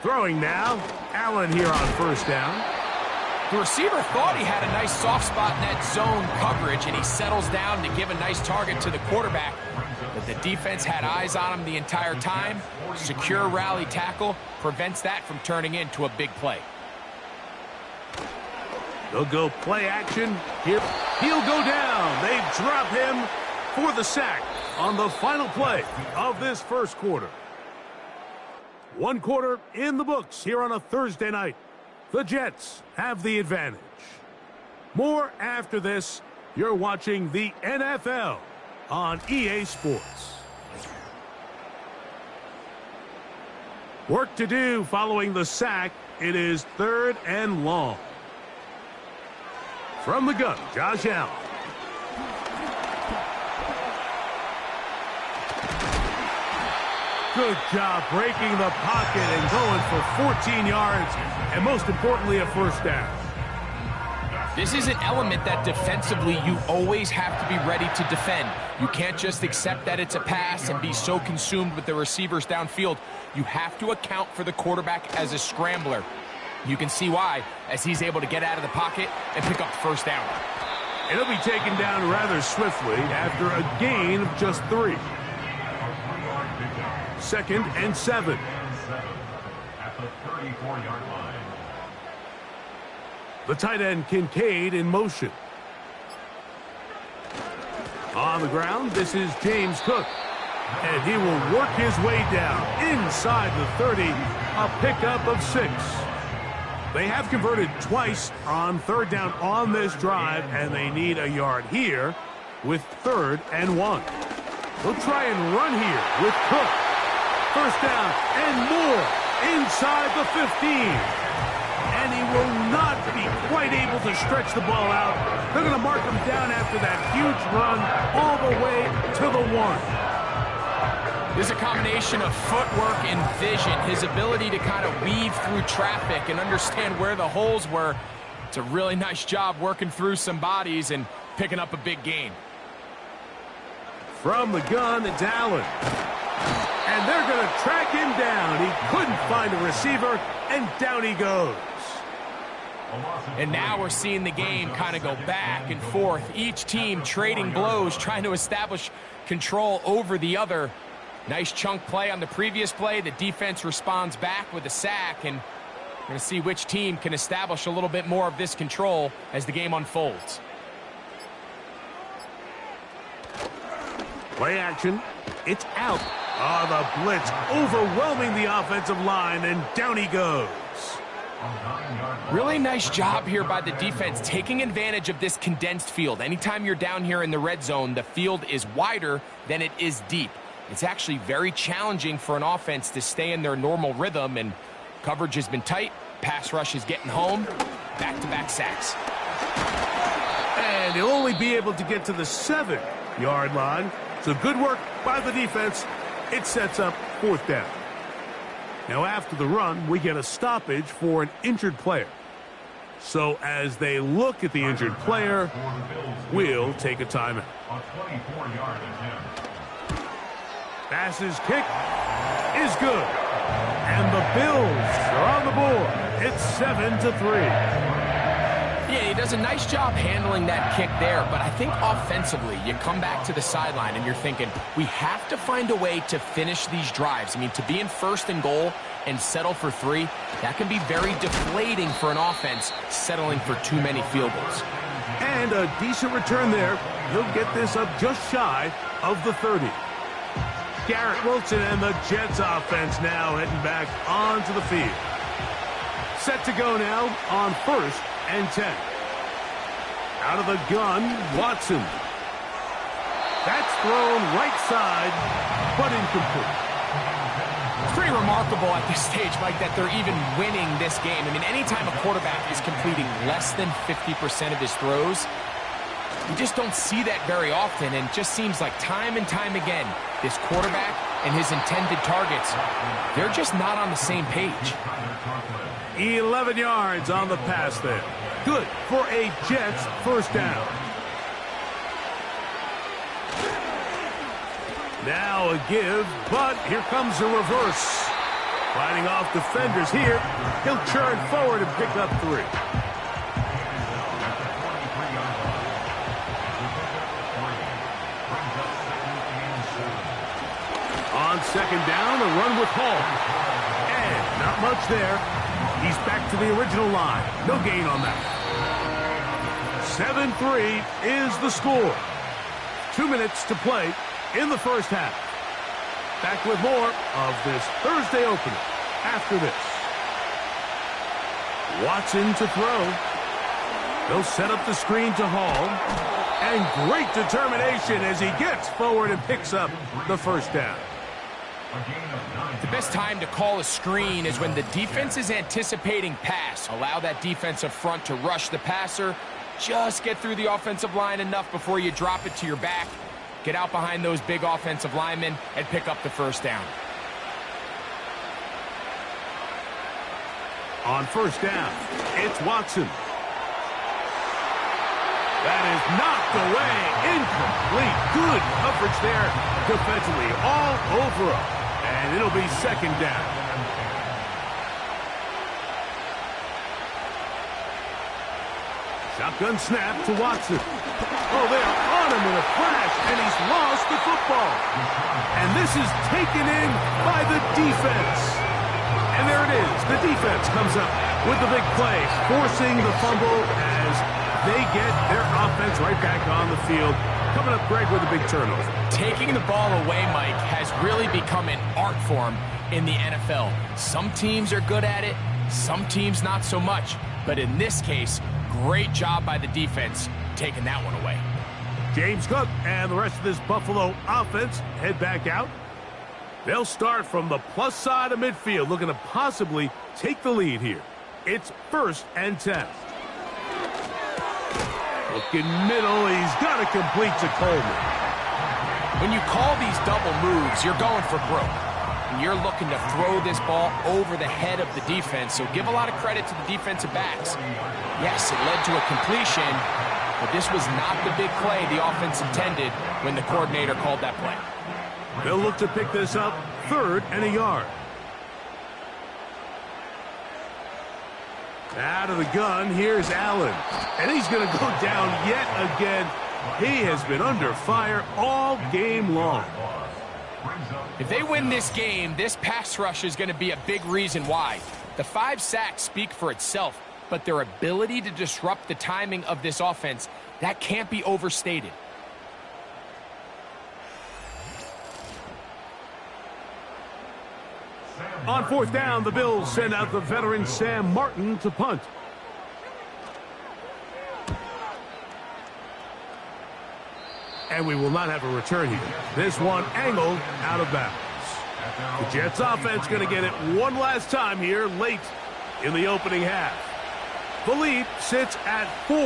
Throwing now, Allen here on 1st down. The receiver thought he had a nice soft spot in that zone coverage, and he settles down to give a nice target to the quarterback. But the defense had eyes on him the entire time. Secure rally tackle prevents that from turning into a big play. They'll go play action. Here, he'll go down. They drop him for the sack on the final play of this first quarter. One quarter in the books here on a Thursday night. The Jets have the advantage. More after this. You're watching the NFL on EA Sports. Work to do following the sack. It is 3rd and long. From the gun, Josh Allen. Good job breaking the pocket and going for 14 yards, and most importantly, a first down. This is an element that defensively you always have to be ready to defend. You can't just accept that it's a pass and be so consumed with the receivers downfield. You have to account for the quarterback as a scrambler. You can see why, as he's able to get out of the pocket and pick up the first down. It'll be taken down rather swiftly after a gain of just 3. 2nd and 7. At the 34-yard line. The tight end Kincaid in motion. On the ground, this is James Cook. And he will work his way down inside the 30, a pickup of 6. They have converted twice on 3rd down on this drive, and they need a yard here with 3rd and 1. They'll try and run here with Cook. First down and more inside the 15. And he will not be quite able to stretch the ball out. They're going to mark him down after that huge run all the way to the 1. There's a combination of footwork and vision, his ability to kind of weave through traffic and understand where the holes were. It's a really nice job working through some bodies and picking up a big gain. From the gun, it's Allen. And they're going to track him down. He couldn't find a receiver, and down he goes. And now we're seeing the game kind of go back and forth. Each team trading blows, trying to establish control over the other. Nice chunk play on the previous play. The defense responds back with a sack, and we're going to see which team can establish a little bit more of this control as the game unfolds. Play action. It's out. Oh, the blitz overwhelming the offensive line, and down he goes. Really nice job here by the defense, taking advantage of this condensed field. Anytime you're down here in the red zone, the field is wider than it is deep. It's actually very challenging for an offense to stay in their normal rhythm, and coverage has been tight. Pass rush is getting home. Back-to-back sacks. And he'll only be able to get to the 7-yard line. So good work by the defense. It sets up 4th down. Now after the run, we get a stoppage for an injured player. So as they look at the injured player, we'll take a timeout. Bass's kick is good. And the Bills are on the board. It's 7-3. Yeah, he does a nice job handling that kick there, but I think offensively, you come back to the sideline and you're thinking, we have to find a way to finish these drives. I mean, to be in 1st and goal and settle for 3, that can be very deflating for an offense settling for too many field goals. And a decent return there. He'll get this up just shy of the 30. Garrett Wilson and the Jets offense now heading back onto the field. Set to go now on 1st and 10. Out of the gun, Watson. That's thrown right side, but incomplete. It's pretty remarkable at this stage, Mike, that they're even winning this game. I mean, anytime a quarterback is completing less than 50% of his throws, you just don't see that very often, and it just seems like time and time again, this quarterback and his intended targets, they're just not on the same page. 11 yards on the pass there. Good for a Jets first down. Now a give, but here comes a reverse. Fighting off defenders here. He'll churn forward and pick up 3. second down, a run with Hall. And not much there. He's back to the original line. No gain on that. 7-3 is the score. 2 minutes to play in the first half. Back with more of this Thursday opener after this. Watson to throw. They'll set up the screen to Hall. And great determination as he gets forward and picks up the first down. The best time to call a screen is when the defense is anticipating pass. Allow that defensive front to rush the passer. Just get through the offensive line enough before you drop it to your back. Get out behind those big offensive linemen and pick up the first down. On first down, it's Watson. That is knocked away. Incomplete. Good coverage there defensively. All over him. And it'll be second down. Shotgun snap to Watson. Oh, they are on him in a flash, and he's lost the football. And this is taken in by the defense. And there it is. The defense comes up with the big play, forcing the fumble as they get their offense right back on the field. Coming up, Greg, with a big turnover. Taking the ball away, Mike, has really become an art form in the NFL. Some teams are good at it, some teams not so much. But in this case, great job by the defense taking that one away. James Cook and the rest of this Buffalo offense head back out. They'll start from the plus side of midfield, looking to possibly take the lead here. It's 1st and 10. Looking middle, he's got to complete to Coleman. When you call these double moves, you're going for broke. And you're looking to throw this ball over the head of the defense, so give a lot of credit to the defensive backs. Yes, it led to a completion, but this was not the big play the offense intended when the coordinator called that play. They'll look to pick this up 3rd and a yard. Out of the gun, here's Allen. And he's going to go down yet again. He has been under fire all game long. If they win this game, this pass rush is going to be a big reason why. The 5 sacks speak for itself, but their ability to disrupt the timing of this offense, that can't be overstated. On 4th down, the Bills send out the veteran Sam Martin to punt. And we will not have a return here. This one angled out of bounds. The Jets offense going to get it one last time here late in the opening half. The lead sits at 4.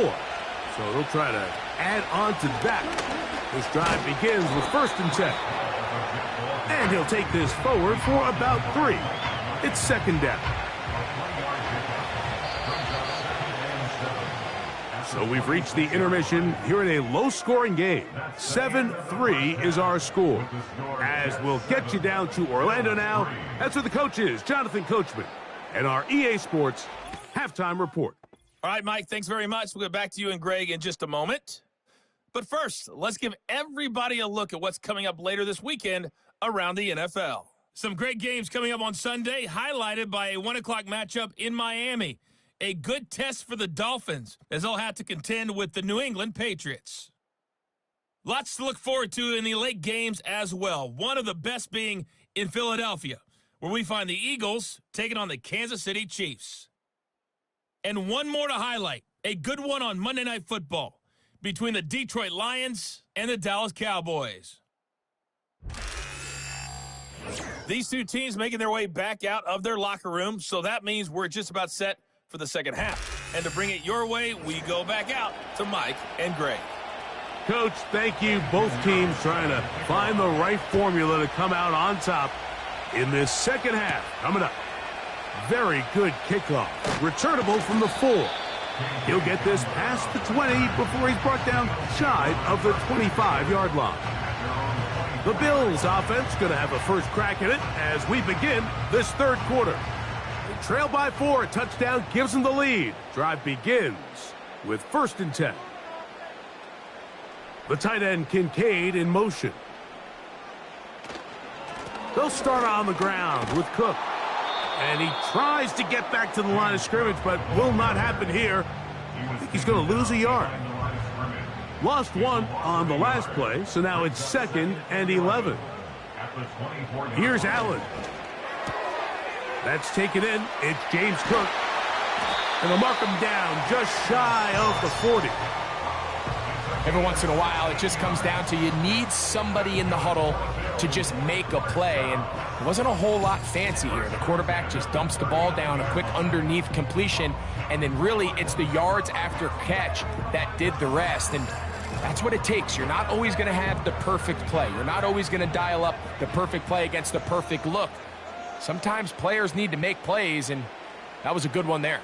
So they'll try to add on to that. This drive begins with 1st and 10. And he'll take this forward for about 3. It's 2nd down. So we've reached the intermission here in a low-scoring game. 7-3 is our score. As we'll get you down to Orlando now, that's where the coach is, Jonathan Coachman, and our EA Sports halftime report. All right, Mike, thanks very much. We'll get back to you and Greg in just a moment. But first, let's give everybody a look at what's coming up later this weekend around the NFL. Some great games coming up on Sunday, highlighted by a 1 o'clock matchup in Miami. A good test for the Dolphins, as they'll have to contend with the New England Patriots. Lots to look forward to in the late games as well. One of the best being in Philadelphia, where we find the Eagles taking on the Kansas City Chiefs. And one more to highlight, a good one on Monday Night Football between the Detroit Lions and the Dallas Cowboys. These two teams making their way back out of their locker room, so that means we're just about set for the second half. And to bring it your way, we go back out to Mike and Greg. Coach, thank you. Both teams trying to find the right formula to come out on top in this second half. Coming up, very good kickoff. Returnable from the 4. He'll get this past the 20 before he's brought down shy of the 25-yard line. The Bills offense going to have a first crack at it as we begin this third quarter. They trail by 4. A touchdown gives them the lead. Drive begins with 1st and 10. The tight end Kincaid in motion. They'll start on the ground with Cook. And he tries to get back to the line of scrimmage, but will not happen here. I think he's going to lose a yard. Lost one on the last play, so now it's 2nd and 11. Here's Allen. That's taken in. It's James Cook. And they'll mark him down just shy of the 40. Every once in a while, it just comes down to you need somebody in the huddle to just make a play, and it wasn't a whole lot fancy here. The quarterback just dumps the ball down, a quick underneath completion, and then really it's the yards after catch that did the rest, and that's what it takes. You're not always going to have the perfect play. You're not always going to dial up the perfect play against the perfect look. Sometimes players need to make plays, and that was a good one there.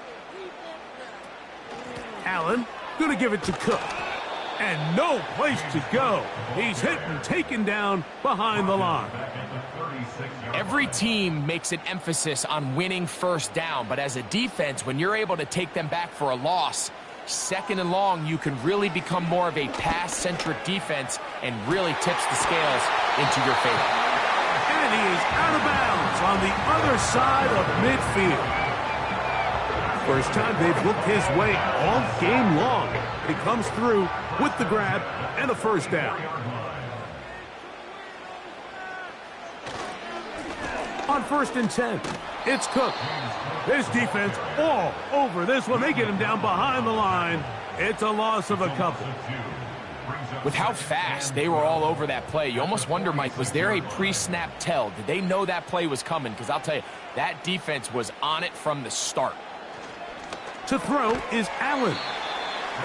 Allen going to give it to Cook. And no place to go. He's hit and taken down behind the line. Every team makes an emphasis on winning first down, but as a defense, when you're able to take them back for a loss, 2nd and long, you can really become more of a pass-centric defense and really tips the scales into your favor. And he is out of bounds on the other side of midfield. First time they've looked his way all game long. He comes through with the grab and a first down. On 1st and 10, it's Cook. His defense all over this one. They get him down behind the line. It's a loss of a couple. With how fast they were all over that play, you almost wonder, Mike, was there a pre-snap tell? Did they know that play was coming? Because I'll tell you, that defense was on it from the start. To throw is Allen.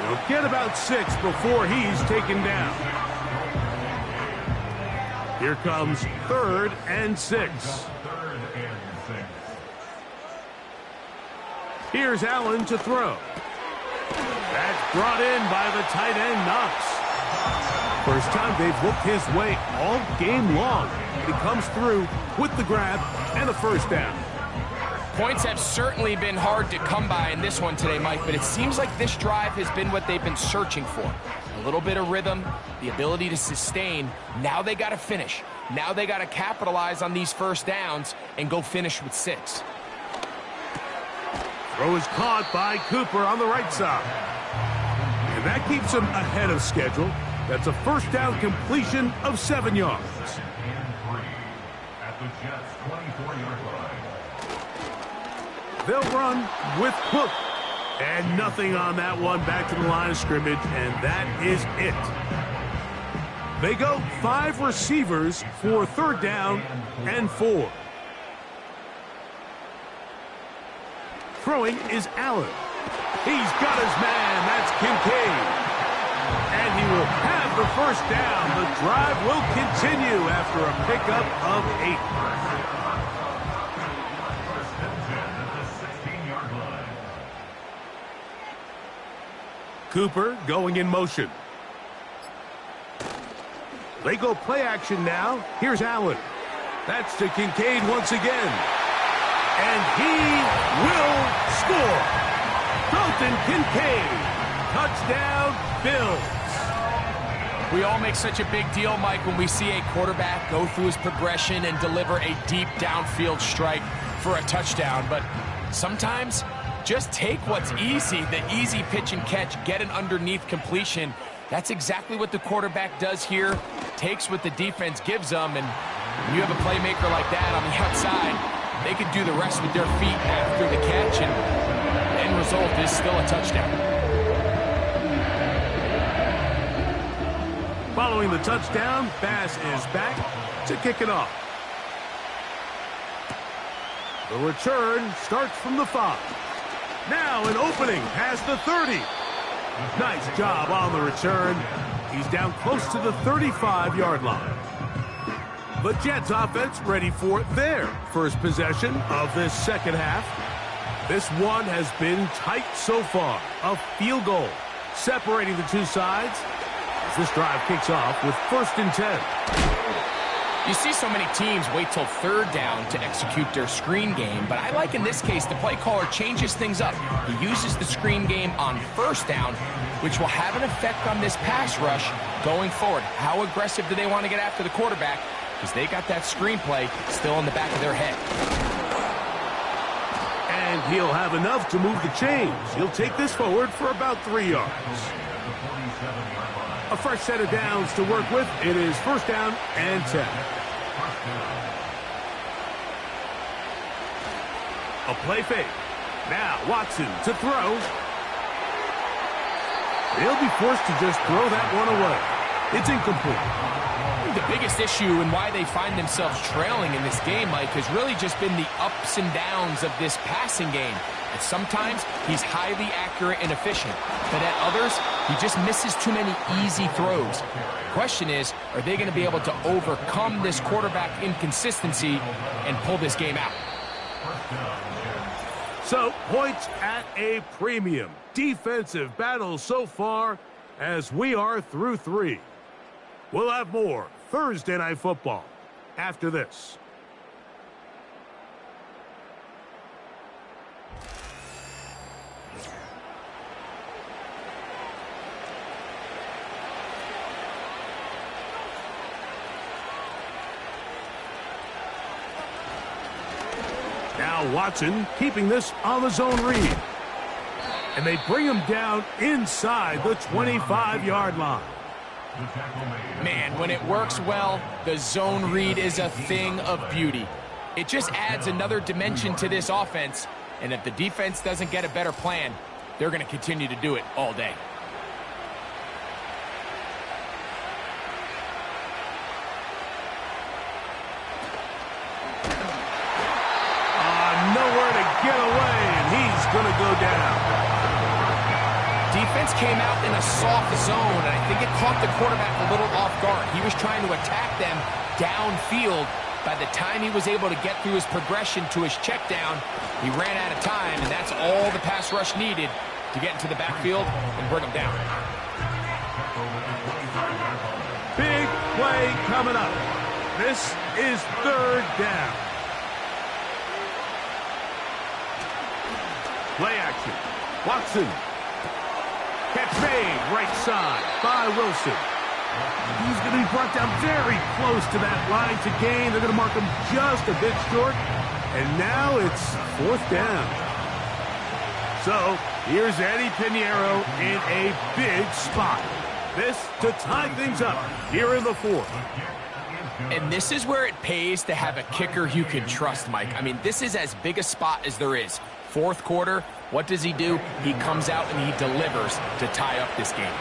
He'll get about 6 before he's taken down. Here comes 3rd and 6. Here's Allen to throw. That's brought in by the tight end, Knox. First time they've looked his way all game long. He comes through with the grab and a first down. Points have certainly been hard to come by in this one today, Mike, but it seems like this drive has been what they've been searching for. A little bit of rhythm, the ability to sustain. Now they got to finish. Now they got to capitalize on these first downs and go finish with 6. Throw is caught by Cooper on the right side. And that keeps him ahead of schedule. That's a first down completion of 7 yards. At the Jets' 24-yard line. They'll run with Cook. And nothing on that one, back to the line of scrimmage, and that is it. They go 5 receivers for 3rd down and 4. Throwing is Allen. He's got his man. That's Kincaid. And he will have the first down. The drive will continue after a pickup of 8. Cooper going in motion. They go play action now. Here's Allen. That's to Kincaid once again. And he will score. Dalton Kincaid. Touchdown, Bills. We all make such a big deal, Mike, when we see a quarterback go through his progression and deliver a deep downfield strike for a touchdown. But sometimes just take what's easy, the easy pitch and catch, get an underneath completion. That's exactly what the quarterback does here. Takes what the defense gives them, and when you have a playmaker like that on the outside, they could do the rest with their feet after the catch, and the end result is still a touchdown. Following the touchdown, Bass is back to kick it off. The return starts from the 5. Now an opening past the 30. Nice job on the return. He's down close to the 35-yard line. The Jets offense ready for their first possession of this second half. This one has been tight so far. A field goal separating the two sides as this drive kicks off with 1st and 10. You see so many teams wait till 3rd down to execute their screen game, but I like in this case the play caller changes things up. He uses the screen game on 1st down, which will have an effect on this pass rush going forward. How aggressive do they want to get after the quarterback? because they got that screenplay still in the back of their head. And he'll have enough to move the chains. He'll take this forward for about 3 yards. A fresh set of downs to work with. It is first down and 10. A play fake. Now Watson to throw. He'll be forced to just throw that one away. It's incomplete. The biggest issue and why they find themselves trailing in this game, Mike, has really just been the ups and downs of this passing game. And sometimes he's highly accurate and efficient, but at others, he just misses too many easy throws. Question is, are they going to be able to overcome this quarterback inconsistency and pull this game out? So, points at a premium. Defensive battle so far as we are through 3. We'll have more Thursday Night Football after this. Now Watson keeping this on the zone read. And they bring him down inside the 25-yard line. Man, when it works well, the zone read is a thing of beauty. It just adds another dimension to this offense, and if the defense doesn't get a better plan, they're going to continue to do it all day. Nowhere to get away, and he's going to go down. Defense came out in a soft zone, and I think it caught the quarterback a little off guard. He was trying to attack them downfield. By the time he was able to get through his progression to his check down, he ran out of time, and that's all the pass rush needed to get into the backfield and bring him down. Big play coming up. This is third down. Play action. Watson. Catch made right side by Wilson. He's going to be brought down very close to that line to gain. They're going to mark him just a bit short. And now it's fourth down. So here's Eddie Pinheiro in a big spot. This to tie things up here in the fourth. And this is where it pays to have a kicker you can trust, Mike. I mean, this is as big a spot as there is. Fourth quarter, what does he do? He comes out and he delivers to tie up this game.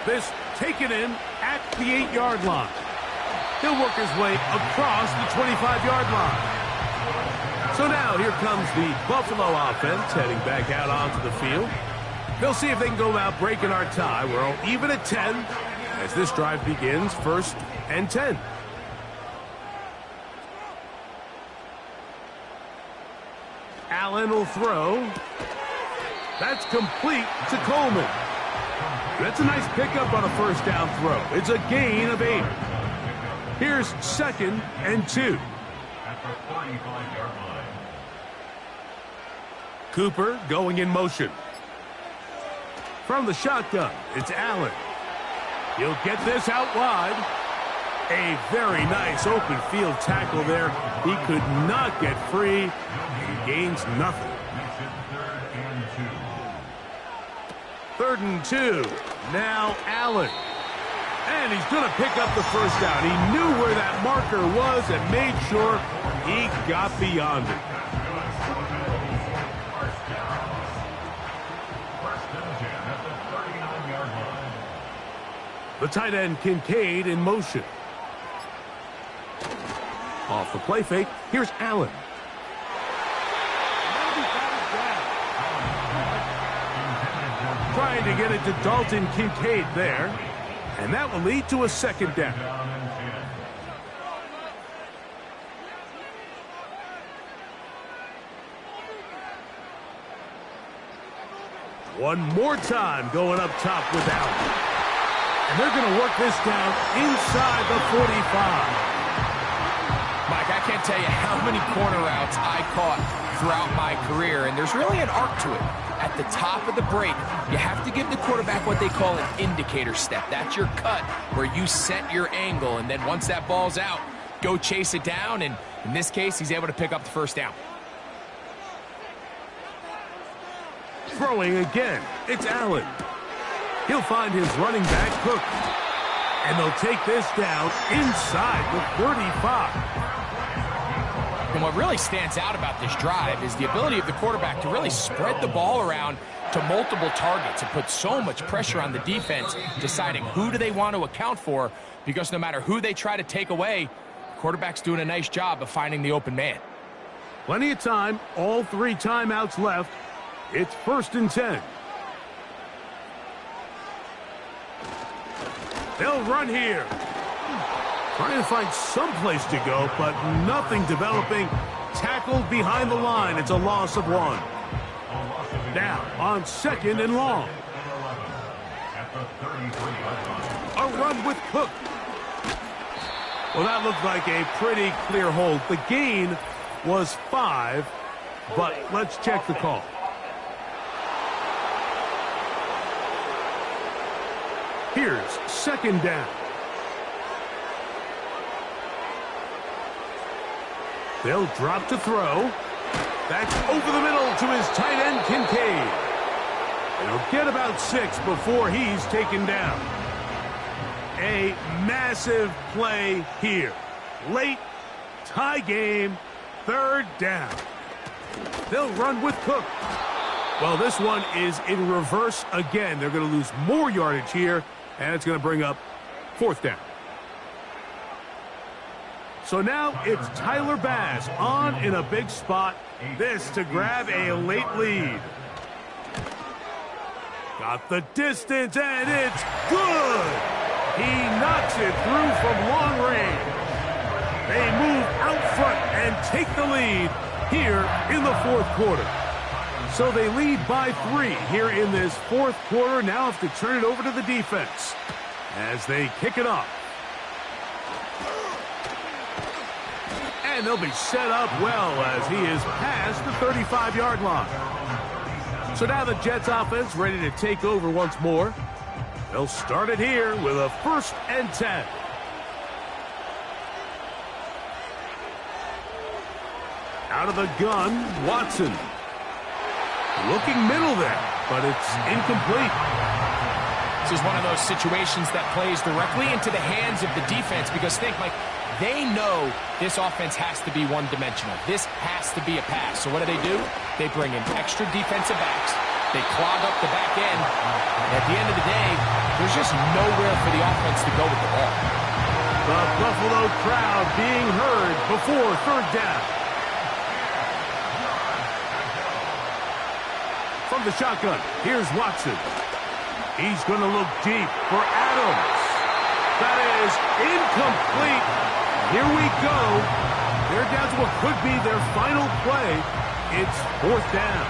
This taken in at the 8-yard line. He'll work his way across the 25-yard line. So now here comes the Buffalo offense heading back out onto the field. They'll see if they can go out breaking our tie. We're all even at 10 as this drive begins, first and 10. Allen will throw. That's complete to Coleman. That's a nice pickup on a first down throw. It's a gain of 8. Here's second and 2. At the 35-yard line. Cooper going in motion. From the shotgun, it's Allen. He'll get this out wide. A very nice open field tackle there. He could not get free. He gains nothing. Third and 2. Now Allen. And he's going to pick up the first down. He knew where that marker was and made sure he got beyond it. The tight end Kincaid in motion. Off the play fake, here's Allen. Trying to get it to Dalton Kincaid there. And that will lead to a second down. One more time going up top with Allen. And they're going to work this down inside the 45. Mike, I can't tell you how many corner routes I caught throughout my career, and there's really an arc to it. At at the top of the break, you have to give the quarterback what they call an indicator step. That's your cut where you set your angle, and then once that ball's out, go chase it down, and in this case, he's able to pick up the first down. Throwing again, it's Allen. He'll find his running back, Cook. And they'll take this down inside the 35. And what really stands out about this drive is the ability of the quarterback to really spread the ball around to multiple targets and put so much pressure on the defense, deciding who do they want to account for, because no matter who they try to take away, the quarterback's doing a nice job of finding the open man. Plenty of time, all 3 timeouts left. It's 1st and 10. They'll run here. Trying to find some place to go, but nothing developing. Tackled behind the line. It's a loss of 1. Now on 2nd and long. A run with Cook. Well, that looked like a pretty clear hold. The gain was 5, but let's check the call. Here's 2nd down. They'll drop to throw. That's over the middle to his tight end, Kincaid. And he'll get about 6 before he's taken down. A massive play here. Late, tie game, 3rd down. They'll run with Cook. Well, this one is in reverse again. They're going to lose more yardage here, and it's going to bring up 4th down. So now it's Tyler Bass on in a big spot. This to grab a late lead. Got the distance, and it's good. He knocks it through from long range. They move out front and take the lead here in the 4th quarter. So they lead by 3 here in this 4th quarter. Now have to turn it over to the defense as they kick it off. And they'll be set up well as he is past the 35-yard line. So now the Jets offense ready to take over once more. They'll start it here with a 1st and 10. Out of the gun, Watson. Looking middle there, but it's incomplete. This is one of those situations that plays directly into the hands of the defense, because think, Mike, they know this offense has to be one-dimensional. This has to be a pass. So what do? They bring in extra defensive backs. They clog up the back end. And at the end of the day, there's just nowhere for the offense to go with the ball. The Buffalo crowd being heard before 3rd down. From the shotgun, here's Watson. He's going to look deep for Adams. That is incomplete. Here we go. They're down to what could be their final play. It's 4th down.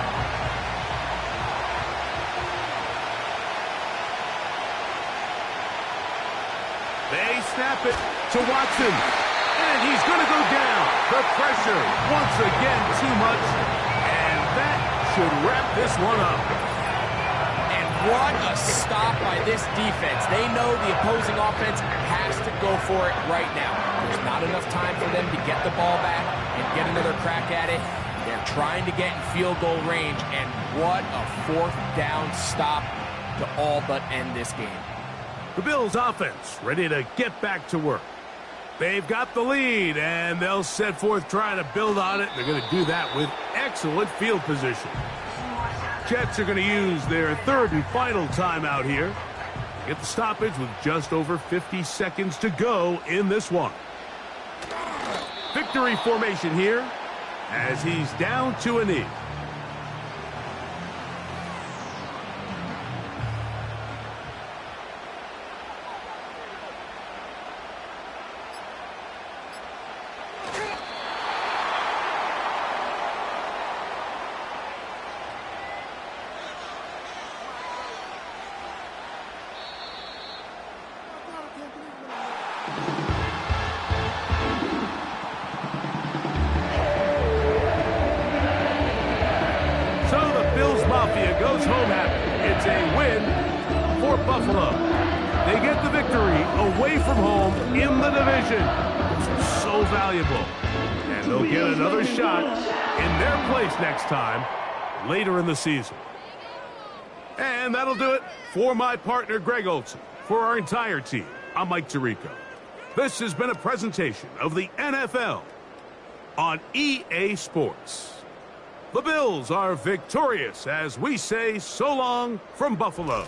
They snap it to Watson. And he's going to go down. The pressure, once again, too much. And that should wrap this one up. What a stop by this defense. They know the opposing offense has to go for it right now. There's not enough time for them to get the ball back and get another crack at it. They're trying to get in field goal range, and what a 4th down stop to all but end this game. The Bills offense ready to get back to work. They've got the lead, and they'll set forth trying to build on it. They're going to do that with excellent field position. Jets are going to use their 3rd and final timeout here. Get the stoppage with just over 50 seconds to go in this one. Victory formation here as he's down to a knee. goes home happy. It's a win for Buffalo. They get the victory away from home in the division, which is so valuable. And they'll get another shot in their place next time later in the season. And that'll do it for my partner, Greg Olson. For our entire team, I'm Mike Tirico. This has been a presentation of the NFL on EA Sports. The Bills are victorious as we say so long from Buffalo.